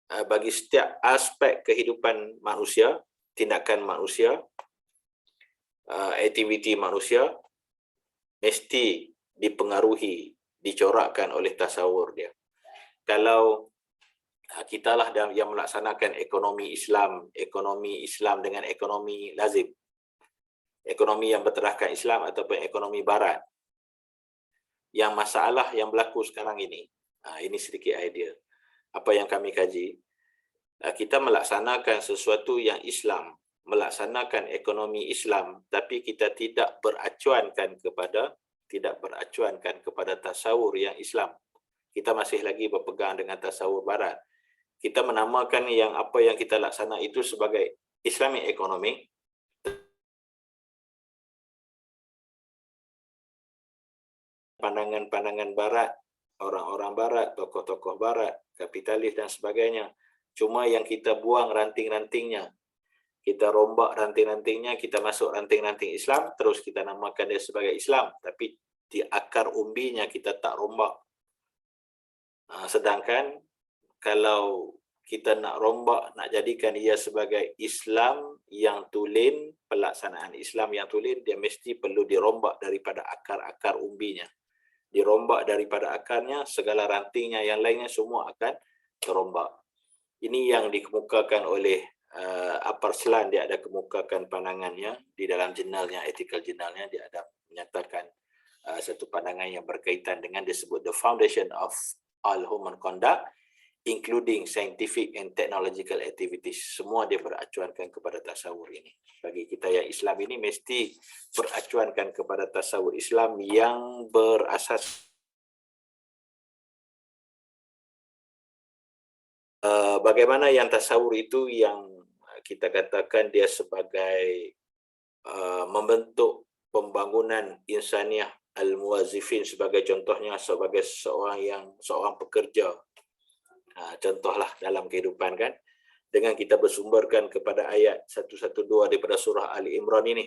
bagi setiap aspek kehidupan manusia, tindakan manusia, aktiviti manusia mesti dipengaruhi, dicorakkan oleh tasawur dia. Kalau kita lah yang melaksanakan ekonomi Islam dengan ekonomi lazim, ekonomi yang berteraskan Islam ataupun ekonomi Barat. Yang masalah yang berlaku sekarang ini sedikit idea. Apa yang kami kaji, kita melaksanakan sesuatu yang Islam, melaksanakan ekonomi Islam, tapi kita tidak beracuankan kepada tasawur yang Islam. Kita masih lagi berpegang dengan tasawur Barat. Kita menamakan apa yang kita laksana itu sebagai Islamic economy. Pandangan-pandangan Barat, orang-orang Barat, tokoh-tokoh Barat, kapitalis dan sebagainya. Cuma yang kita buang ranting-rantingnya. Kita rombak ranting-rantingnya, kita masuk ranting-ranting Islam, terus kita namakan dia sebagai Islam. Tapi di akar umbinya kita tak rombak. Sedangkan kalau kita nak rombak, nak jadikan dia sebagai Islam yang tulen, pelaksanaan Islam yang tulen, dia mesti perlu dirombak daripada akar-akar umbinya. Dirombak daripada akarnya, segala rantingnya yang lainnya semua akan terombak. Ini yang dikemukakan oleh Aparslan, dia ada kemukakan pandangannya di dalam jurnalnya, ethical jurnalnya, dia ada menyatakan satu pandangan yang berkaitan dengan disebut the foundation of all human conduct, including scientific and technological activities. Semua dia beracuankan kepada tasawur ini. Bagi kita yang Islam ini mesti beracuankan kepada tasawur Islam yang berasas bagaimana yang tasawur itu yang kita katakan dia sebagai membentuk pembangunan insaniah al-muwazzifin, sebagai contohnya sebagai seorang pekerja. Contohlah dalam kehidupan kan, dengan kita bersumberkan kepada ayat 112 daripada surah Ali Imran ini,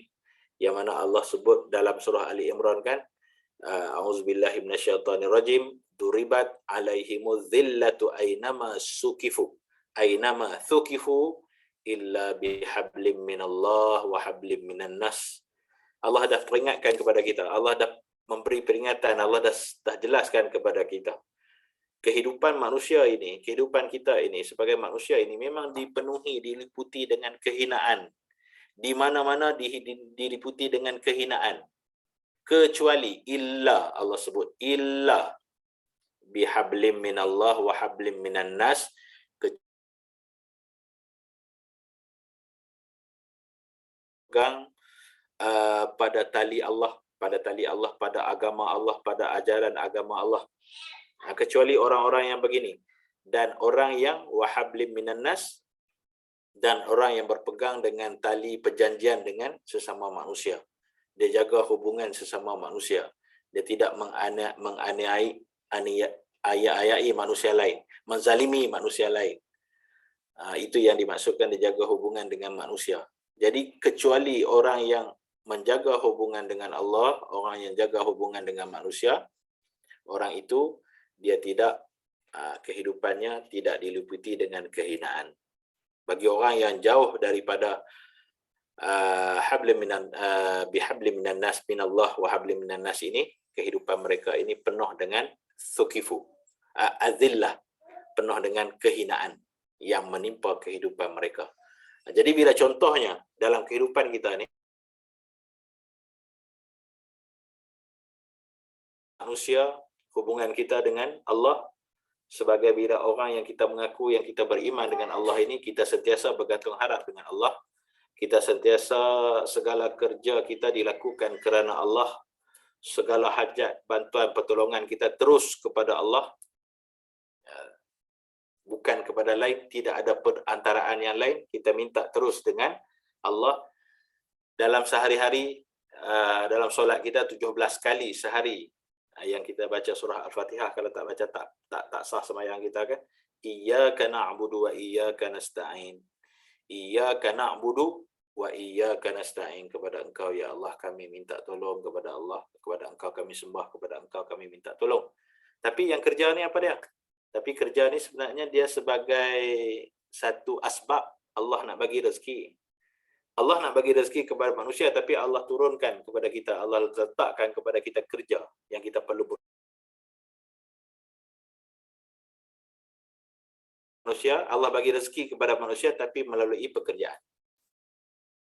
yang mana Allah sebut dalam surah Ali Imran kan, a'udzubillahi minasyaitonirrajim, duribat alaihimuz zillatu ainama sukifu illa bihablim minallah wa hablim minan nas. Allah dah peringatkan kepada kita, Allah dah memberi peringatan, Allah dah jelaskan kepada kita. Kehidupan manusia ini, kehidupan kita ini sebagai manusia ini memang dipenuhi, diliputi dengan kehinaan. Di mana-mana diliputi dengan kehinaan. Kecuali illa, Allah sebut illa bihablim minallah wa hablim minan nas, pegang pada tali Allah, pada agama Allah, pada ajaran agama Allah. Kecuali orang-orang yang begini, dan orang yang wahablim minan nas, dan orang yang berpegang dengan tali perjanjian dengan sesama manusia. Dia jaga hubungan sesama manusia. Dia tidak menganiayai manusia lain, menzalimi manusia lain. Itu yang dimaksudkan dia jaga hubungan dengan manusia. Jadi kecuali orang yang menjaga hubungan dengan Allah, orang yang jaga hubungan dengan manusia, orang itu dia tidak, kehidupannya tidak diliputi dengan kehinaan. Bagi orang yang jauh daripada bihablim minan nas minallah wa hablim minan nas ini, kehidupan mereka ini penuh dengan thukifu, azillah, penuh dengan kehinaan yang menimpa kehidupan mereka. Jadi bila contohnya dalam kehidupan kita ni, manusia, hubungan kita dengan Allah, sebagai bila orang yang kita mengaku yang kita beriman dengan Allah ini, kita sentiasa bergantung harap dengan Allah. Kita sentiasa segala kerja kita dilakukan kerana Allah. Segala hajat, bantuan, pertolongan kita terus kepada Allah. Bukan kepada lain, tidak ada perantaraan yang lain. Kita minta terus dengan Allah. Dalam sehari-hari, dalam solat kita 17 kali sehari yang kita baca surah Al-Fatihah. Kalau tak baca tak sah sembahyang kita kan. Iyyaka na'budu wa iyyaka nasta'in. Iyyaka na'budu wa iyyaka nasta'in. Kepada Engkau ya Allah kami minta tolong, kepada Allah, kepada Engkau kami sembah, kepada Engkau kami minta tolong. Tapi yang kerja ni apa dia? Tapi kerja ni sebenarnya dia sebagai satu asbab Allah nak bagi rezeki. Allah nak bagi rezeki kepada manusia, tapi Allah turunkan kepada kita, Allah letakkan kepada kita kerja yang kita perlu buat. Manusia, Allah bagi rezeki kepada manusia tapi melalui pekerjaan.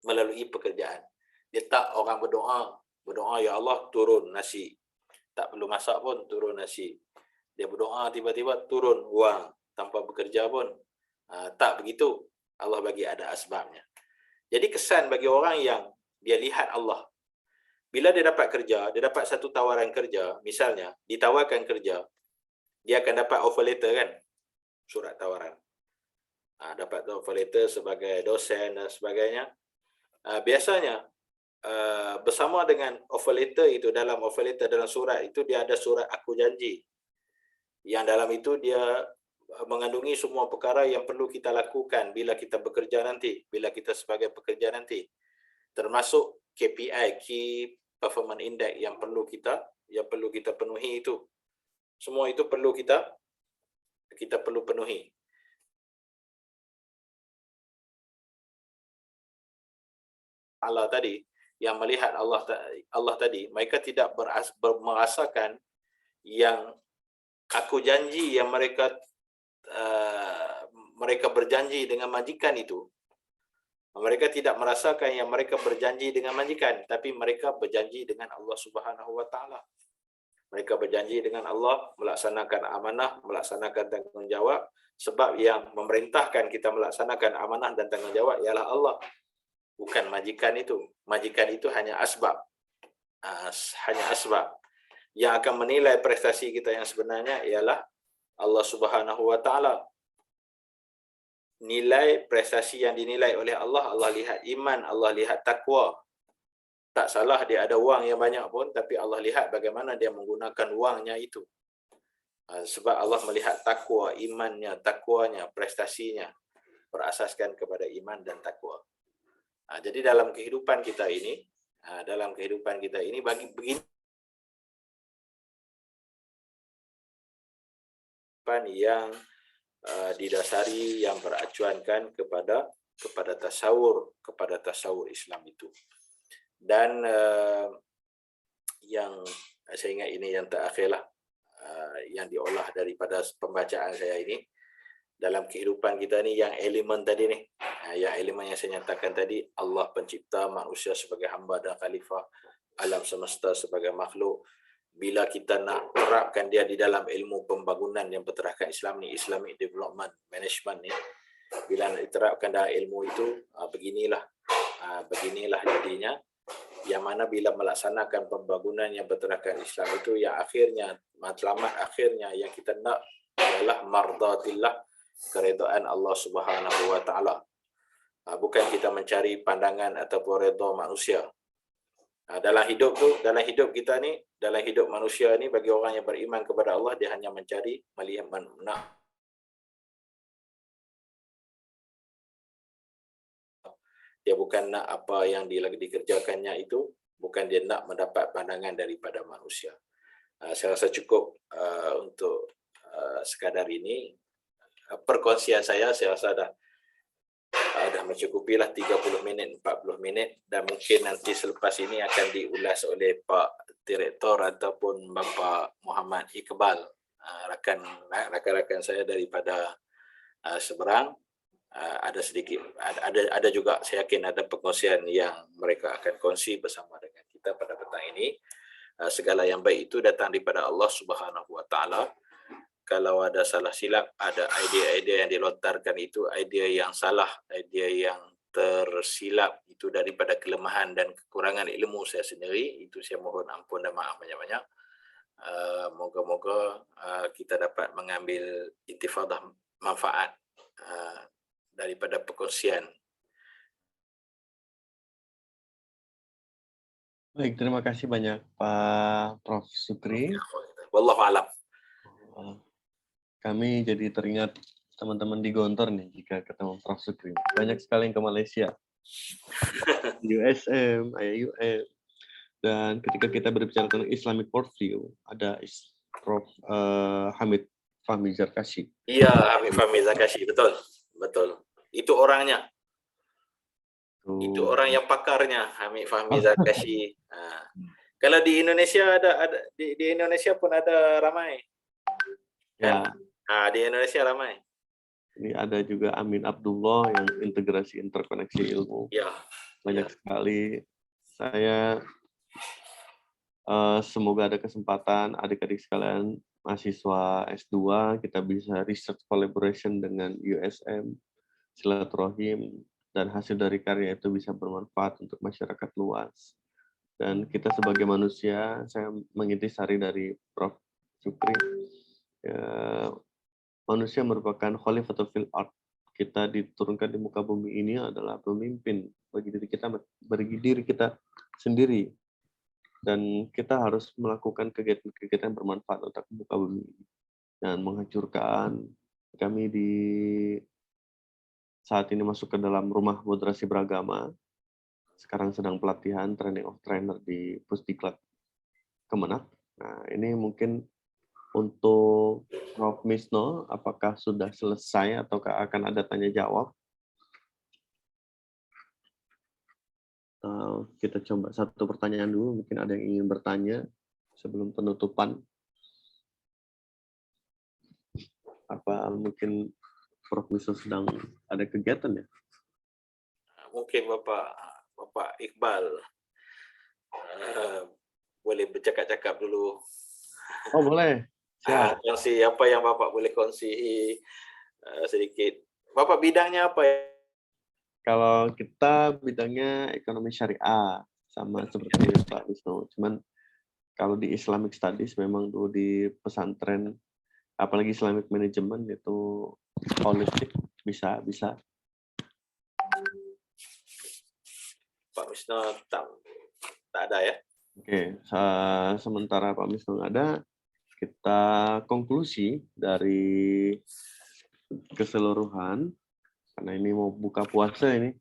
Melalui pekerjaan. Dia tak orang berdoa, ya Allah turun nasi. Tak perlu masak pun turun nasi. Dia berdoa tiba-tiba turun wang tanpa bekerja pun. Tak begitu. Allah bagi ada asbabnya. Jadi kesan bagi orang yang dia lihat Allah. Bila dia dapat kerja, dia dapat satu tawaran kerja, misalnya ditawarkan kerja, dia akan dapat offer letter kan? Surat tawaran. Dapat offer letter sebagai dosen dan sebagainya. Biasanya bersama dengan offer letter itu, dalam offer letter, dalam surat itu dia ada surat aku janji. Yang dalam itu dia mengandungi semua perkara yang perlu kita lakukan bila kita bekerja nanti, bila kita sebagai pekerja nanti. Termasuk KPI, Key Performance Index yang perlu kita penuhi itu. Semua itu perlu kita perlu penuhi. Allah tadi yang melihat Allah tadi, mereka tidak merasakan yang aku janji yang mereka berjanji dengan majikan itu. Mereka tidak merasakan yang mereka berjanji dengan majikan, tapi mereka berjanji dengan Allah Subhanahu wa taala. Mereka berjanji dengan Allah, melaksanakan amanah, melaksanakan tanggungjawab, sebab yang memerintahkan kita melaksanakan amanah dan tanggungjawab ialah Allah, bukan majikan itu. Majikan itu hanya asbab. Hanya asbab. Yang akan menilai prestasi kita yang sebenarnya ialah Allah Subhanahu wa taala. Nilai prestasi yang dinilai oleh Allah, Allah lihat iman, Allah lihat takwa. Tak salah dia ada wang yang banyak pun, tapi Allah lihat bagaimana dia menggunakan wangnya itu. Sebab Allah melihat takwa, imannya, takwanya, prestasinya berasaskan kepada iman dan takwa. Jadi dalam kehidupan kita ini, begini yang didasari, yang beracuankan kepada tasawur Islam itu. Dan yang saya ingat ini yang terakhirlah, yang diolah daripada pembacaan saya ini, dalam kehidupan kita ni, yang elemen tadi ni, yang elemen yang saya nyatakan tadi, Allah pencipta, manusia sebagai hamba dan khalifah, alam semesta sebagai makhluk. Bila kita nak terapkan dia di dalam ilmu pembangunan yang berteraskan Islam ni, Islamic Development Management ni, bila nak diterapkan dalam ilmu itu, beginilah jadinya. Yang mana bila melaksanakan pembangunan yang berteraskan Islam itu, yang akhirnya, matlamat akhirnya yang kita nak adalah mardatillah, keredaan Allah Subhanahu wa taala. Bukan kita mencari pandangan ataupun redha manusia. Dalam hidup kita ni, dalam hidup manusia ni, bagi orang yang beriman kepada Allah, dia hanya mencari, melihat, dia bukan nak apa yang dikerjakannya itu, bukan dia nak mendapat pandangan daripada manusia. Saya rasa cukup untuk sekadar ini. Perkongsian saya rasa dah mencukupilah 30 minit, 40 minit, dan mungkin nanti selepas ini akan diulas oleh Pak Direktor ataupun Bapa Muhammad Iqbal, rakan-rakan saya daripada seberang. Ada sedikit, ada juga, saya yakin ada perkongsian yang mereka akan kongsi bersama dengan kita pada petang ini. Segala yang baik itu datang daripada Allah Subhanahu wa taala. kalau ada salah silap, ada idea-idea yang dilontarkan itu idea yang salah, idea yang tersilap, itu daripada kelemahan dan kekurangan ilmu saya sendiri, itu saya mohon ampun dan maaf banyak-banyak. Moga-moga kita dapat mengambil intifadah manfaat daripada perkongsian. Baik, terima kasih banyak Pak Prof. Sukri. Wallahu a'lam. Kami jadi teringat teman-teman di Gontor nih jika ketemu Prof. Sukri. Banyak sekali yang ke Malaysia. USM, IAUM. Dan ketika kita berbicara tentang Islamic Worldview, ada Prof. Hamid Fahmi Zarkashi. Iya, Hamid Fahmi Zarkashi, betul. Betul. Itu orangnya. Itu orang yang pakarnya, Hamid Fahmi Zarkashi. Kalau di Indonesia di Indonesia pun ada ramai. Ya. Di Indonesia ramai. Ini ada juga Amin Abdullah yang integrasi interkoneksi ilmu. Ya. Banyak sekali. Saya semoga ada kesempatan adik-adik sekalian mahasiswa S2 kita bisa research collaboration dengan USM, silaturahim, dan hasil dari karya itu bisa bermanfaat untuk masyarakat luas. Dan kita sebagai manusia, saya mengintisari dari Prof. Sukri, manusia merupakan khalifatul fil ard. Kita diturunkan di muka bumi ini adalah pemimpin bagi diri kita sendiri. Dan kita harus melakukan kegiatan-kegiatan yang bermanfaat untuk muka bumi ini. Dan menghancurkan kami saat ini masuk ke dalam rumah moderasi beragama. Sekarang sedang pelatihan training of trainer di Pusdiklat Kemenak. Nah, ini mungkin untuk Prof. Misno, apakah sudah selesai ataukah akan ada tanya jawab? Kita coba satu pertanyaan dulu, mungkin ada yang ingin bertanya sebelum penutupan. Apa mungkin Prof. Misno sedang ada kegiatan ya? Mungkin Bapak Iqbal boleh bercakap-cakap dulu. Oh boleh. Siap. Kongsi apa yang Bapak boleh kongsi sedikit. Bapak bidangnya apa ya? Kalau kita bidangnya ekonomi syariah, sama seperti Pak Wisnu. Cuman kalau di Islamic Studies memang dulu di pesantren, apalagi Islamic Management itu holistik, bisa. Pak Wisnu tak ada ya? Oke, sementara Pak Wisnu ada, kita konklusi dari keseluruhan. Karena ini mau buka puasa ini.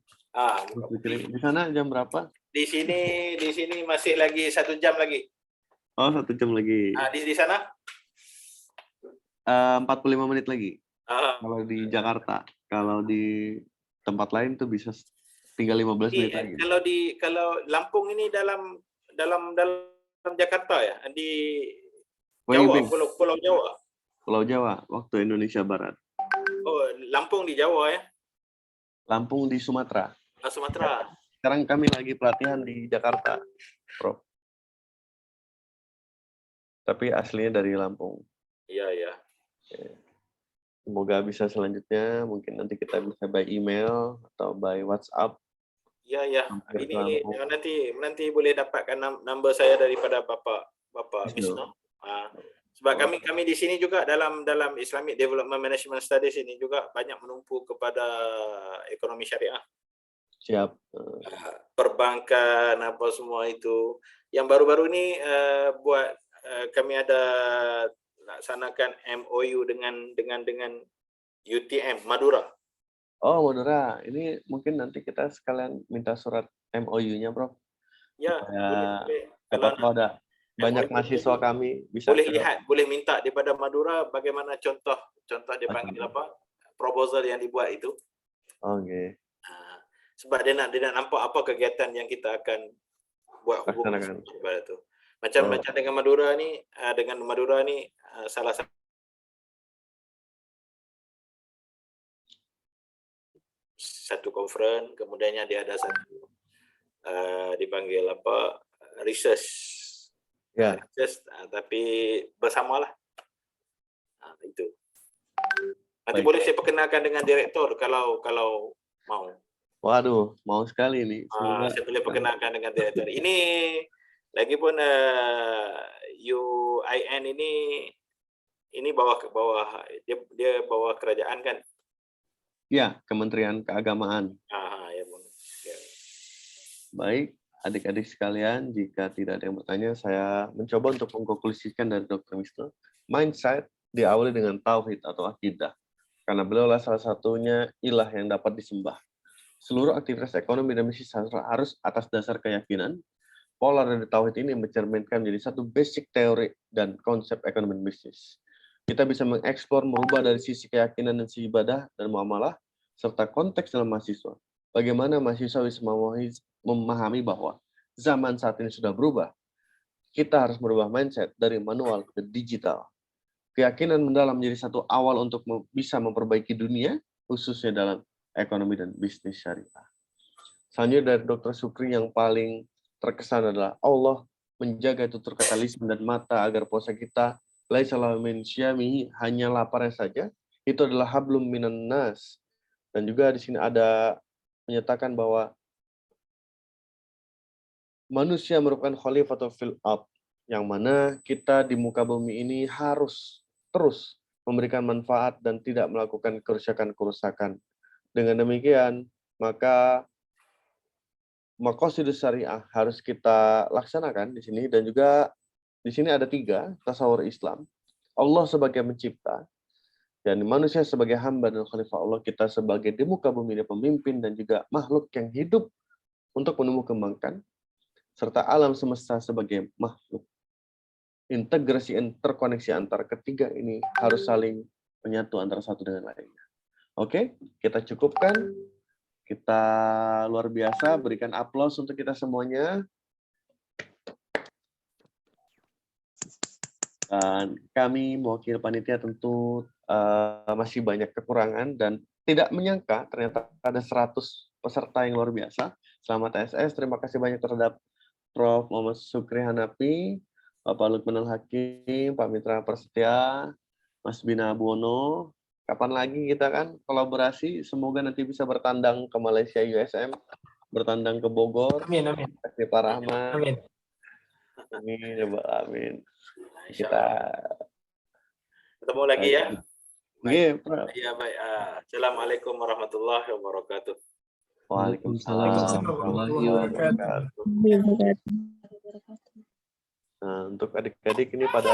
Di sana jam berapa? Di sini masih lagi 1 jam lagi. Oh, 1 jam lagi. Di sana? 45 menit lagi. Kalau di Jakarta. Kalau di tempat lain tuh bisa tinggal 15 menit lagi. Kalau Lampung ini dalam Jakarta ya? Di Jawa, Pulau Jawa. Pulau Jawa, waktu Indonesia Barat. Oh, Lampung di Jawa ya? Lampung di Sumatera. Sumatera. Sekarang kami lagi pelatihan di Jakarta, Prof. Tapi aslinya dari Lampung. Iya. Semoga bisa selanjutnya, mungkin nanti kita bisa by email atau by WhatsApp. Iya. Ini nanti boleh dapatkan nombor saya daripada Bapak Misno. Sebab kami di sini juga dalam Islamic Development Management Studies ini juga banyak menumpu kepada ekonomi syariah. Siap. Perbankan apa semua itu. Yang baru-baru ini kami ada laksanakan MOU dengan UTM Madura. Oh, Madura. Ini mungkin nanti kita sekalian minta surat MOU-nya, Prof. Ya, boleh. Kalau ada banyak mahasiswa kami bisa boleh minta daripada Madura bagaimana contoh dipanggil apa proposal yang dibuat itu. Oke. Sebab dia nak nampak apa kegiatan yang kita akan buat hubungan kepada itu. Macam dengan Madura ni salah satu conference, kemudiannya dia ada satu dipanggil apa research. Ya. Tapi bersamalah. Nah, itu. Nanti Baik. boleh saya perkenalkan dengan direktur kalau mau. Waduh, mau sekali nih. Saya boleh perkenalkan dengan direktur. Ini lagipun UIN ini bawah dia bawah kerajaan kan? Ya, Kementerian Keagamaan. Ya, Bung. Ya. Baik, adik-adik sekalian, jika tidak ada yang bertanya, saya mencoba untuk mengkonklusikan dari Dr. Wisnu. Mindset diawali dengan tauhid atau akidah. Karena beliau adalah salah satunya ilah yang dapat disembah. Seluruh aktivitas ekonomi dan bisnis harus atas dasar keyakinan. Pola dari tauhid ini mencerminkan menjadi satu basic teori dan konsep ekonomi dan bisnis. Kita bisa mengeksplor, merubah dari sisi keyakinan dan sisi ibadah dan muamalah, serta konteks dalam mahasiswa. Bagaimana mahasiswa bisa memahami bahwa zaman saat ini sudah berubah. Kita harus merubah mindset dari manual ke digital. Keyakinan mendalam menjadi satu awal untuk bisa memperbaiki dunia, khususnya dalam ekonomi dan bisnis syariah. Selanjutnya dari Dr. Sukri yang paling terkesan adalah Allah menjaga tutur kata lisan dan mata agar puasa kita laisa lahu min syamihi, hanya laparnya saja. Itu adalah hablum minan nas. Dan juga di sini ada menyatakan bahwa manusia merupakan khalifatul fil ard, yang mana kita di muka bumi ini harus terus memberikan manfaat dan tidak melakukan kerusakan-kerusakan. Dengan demikian, maka maqasidus syariah harus kita laksanakan di sini, dan juga di sini ada 3 tasawur Islam. Allah sebagai pencipta, dan manusia sebagai hamba dan khalifah Allah, kita sebagai di muka bumi ini pemimpin dan juga makhluk yang hidup untuk menumbuh kembangkan, serta alam semesta sebagai makhluk. Integrasi, interkoneksi antara ketiga ini harus saling menyatu antara satu dengan lainnya. Oke, kita cukupkan. Kita luar biasa, berikan aplaus untuk kita semuanya. Dan kami mewakili panitia tentu masih banyak kekurangan dan tidak menyangka ternyata ada 100 peserta yang luar biasa. Selamat SS, terima kasih banyak terhadap Prof. Muhammad Sukri Hanafi, Bapak Lukmanul Hakim, Pak Mitra Prasetya, Mas Bina Buwono. Kapan lagi kita kan kolaborasi? Semoga nanti bisa bertandang ke Malaysia USM, bertandang ke Bogor. Amin, amin. Kasih Pak Rahman. Amin. Amin, ya Pak, amin. Insya Kita ketemu lagi ya. Iya, Pak. Ya, baik. Assalamualaikum warahmatullahi wabarakatuh. Waalaikumsalam warahmatullahi wabarakatuh. Nah, untuk adik-adik ini pada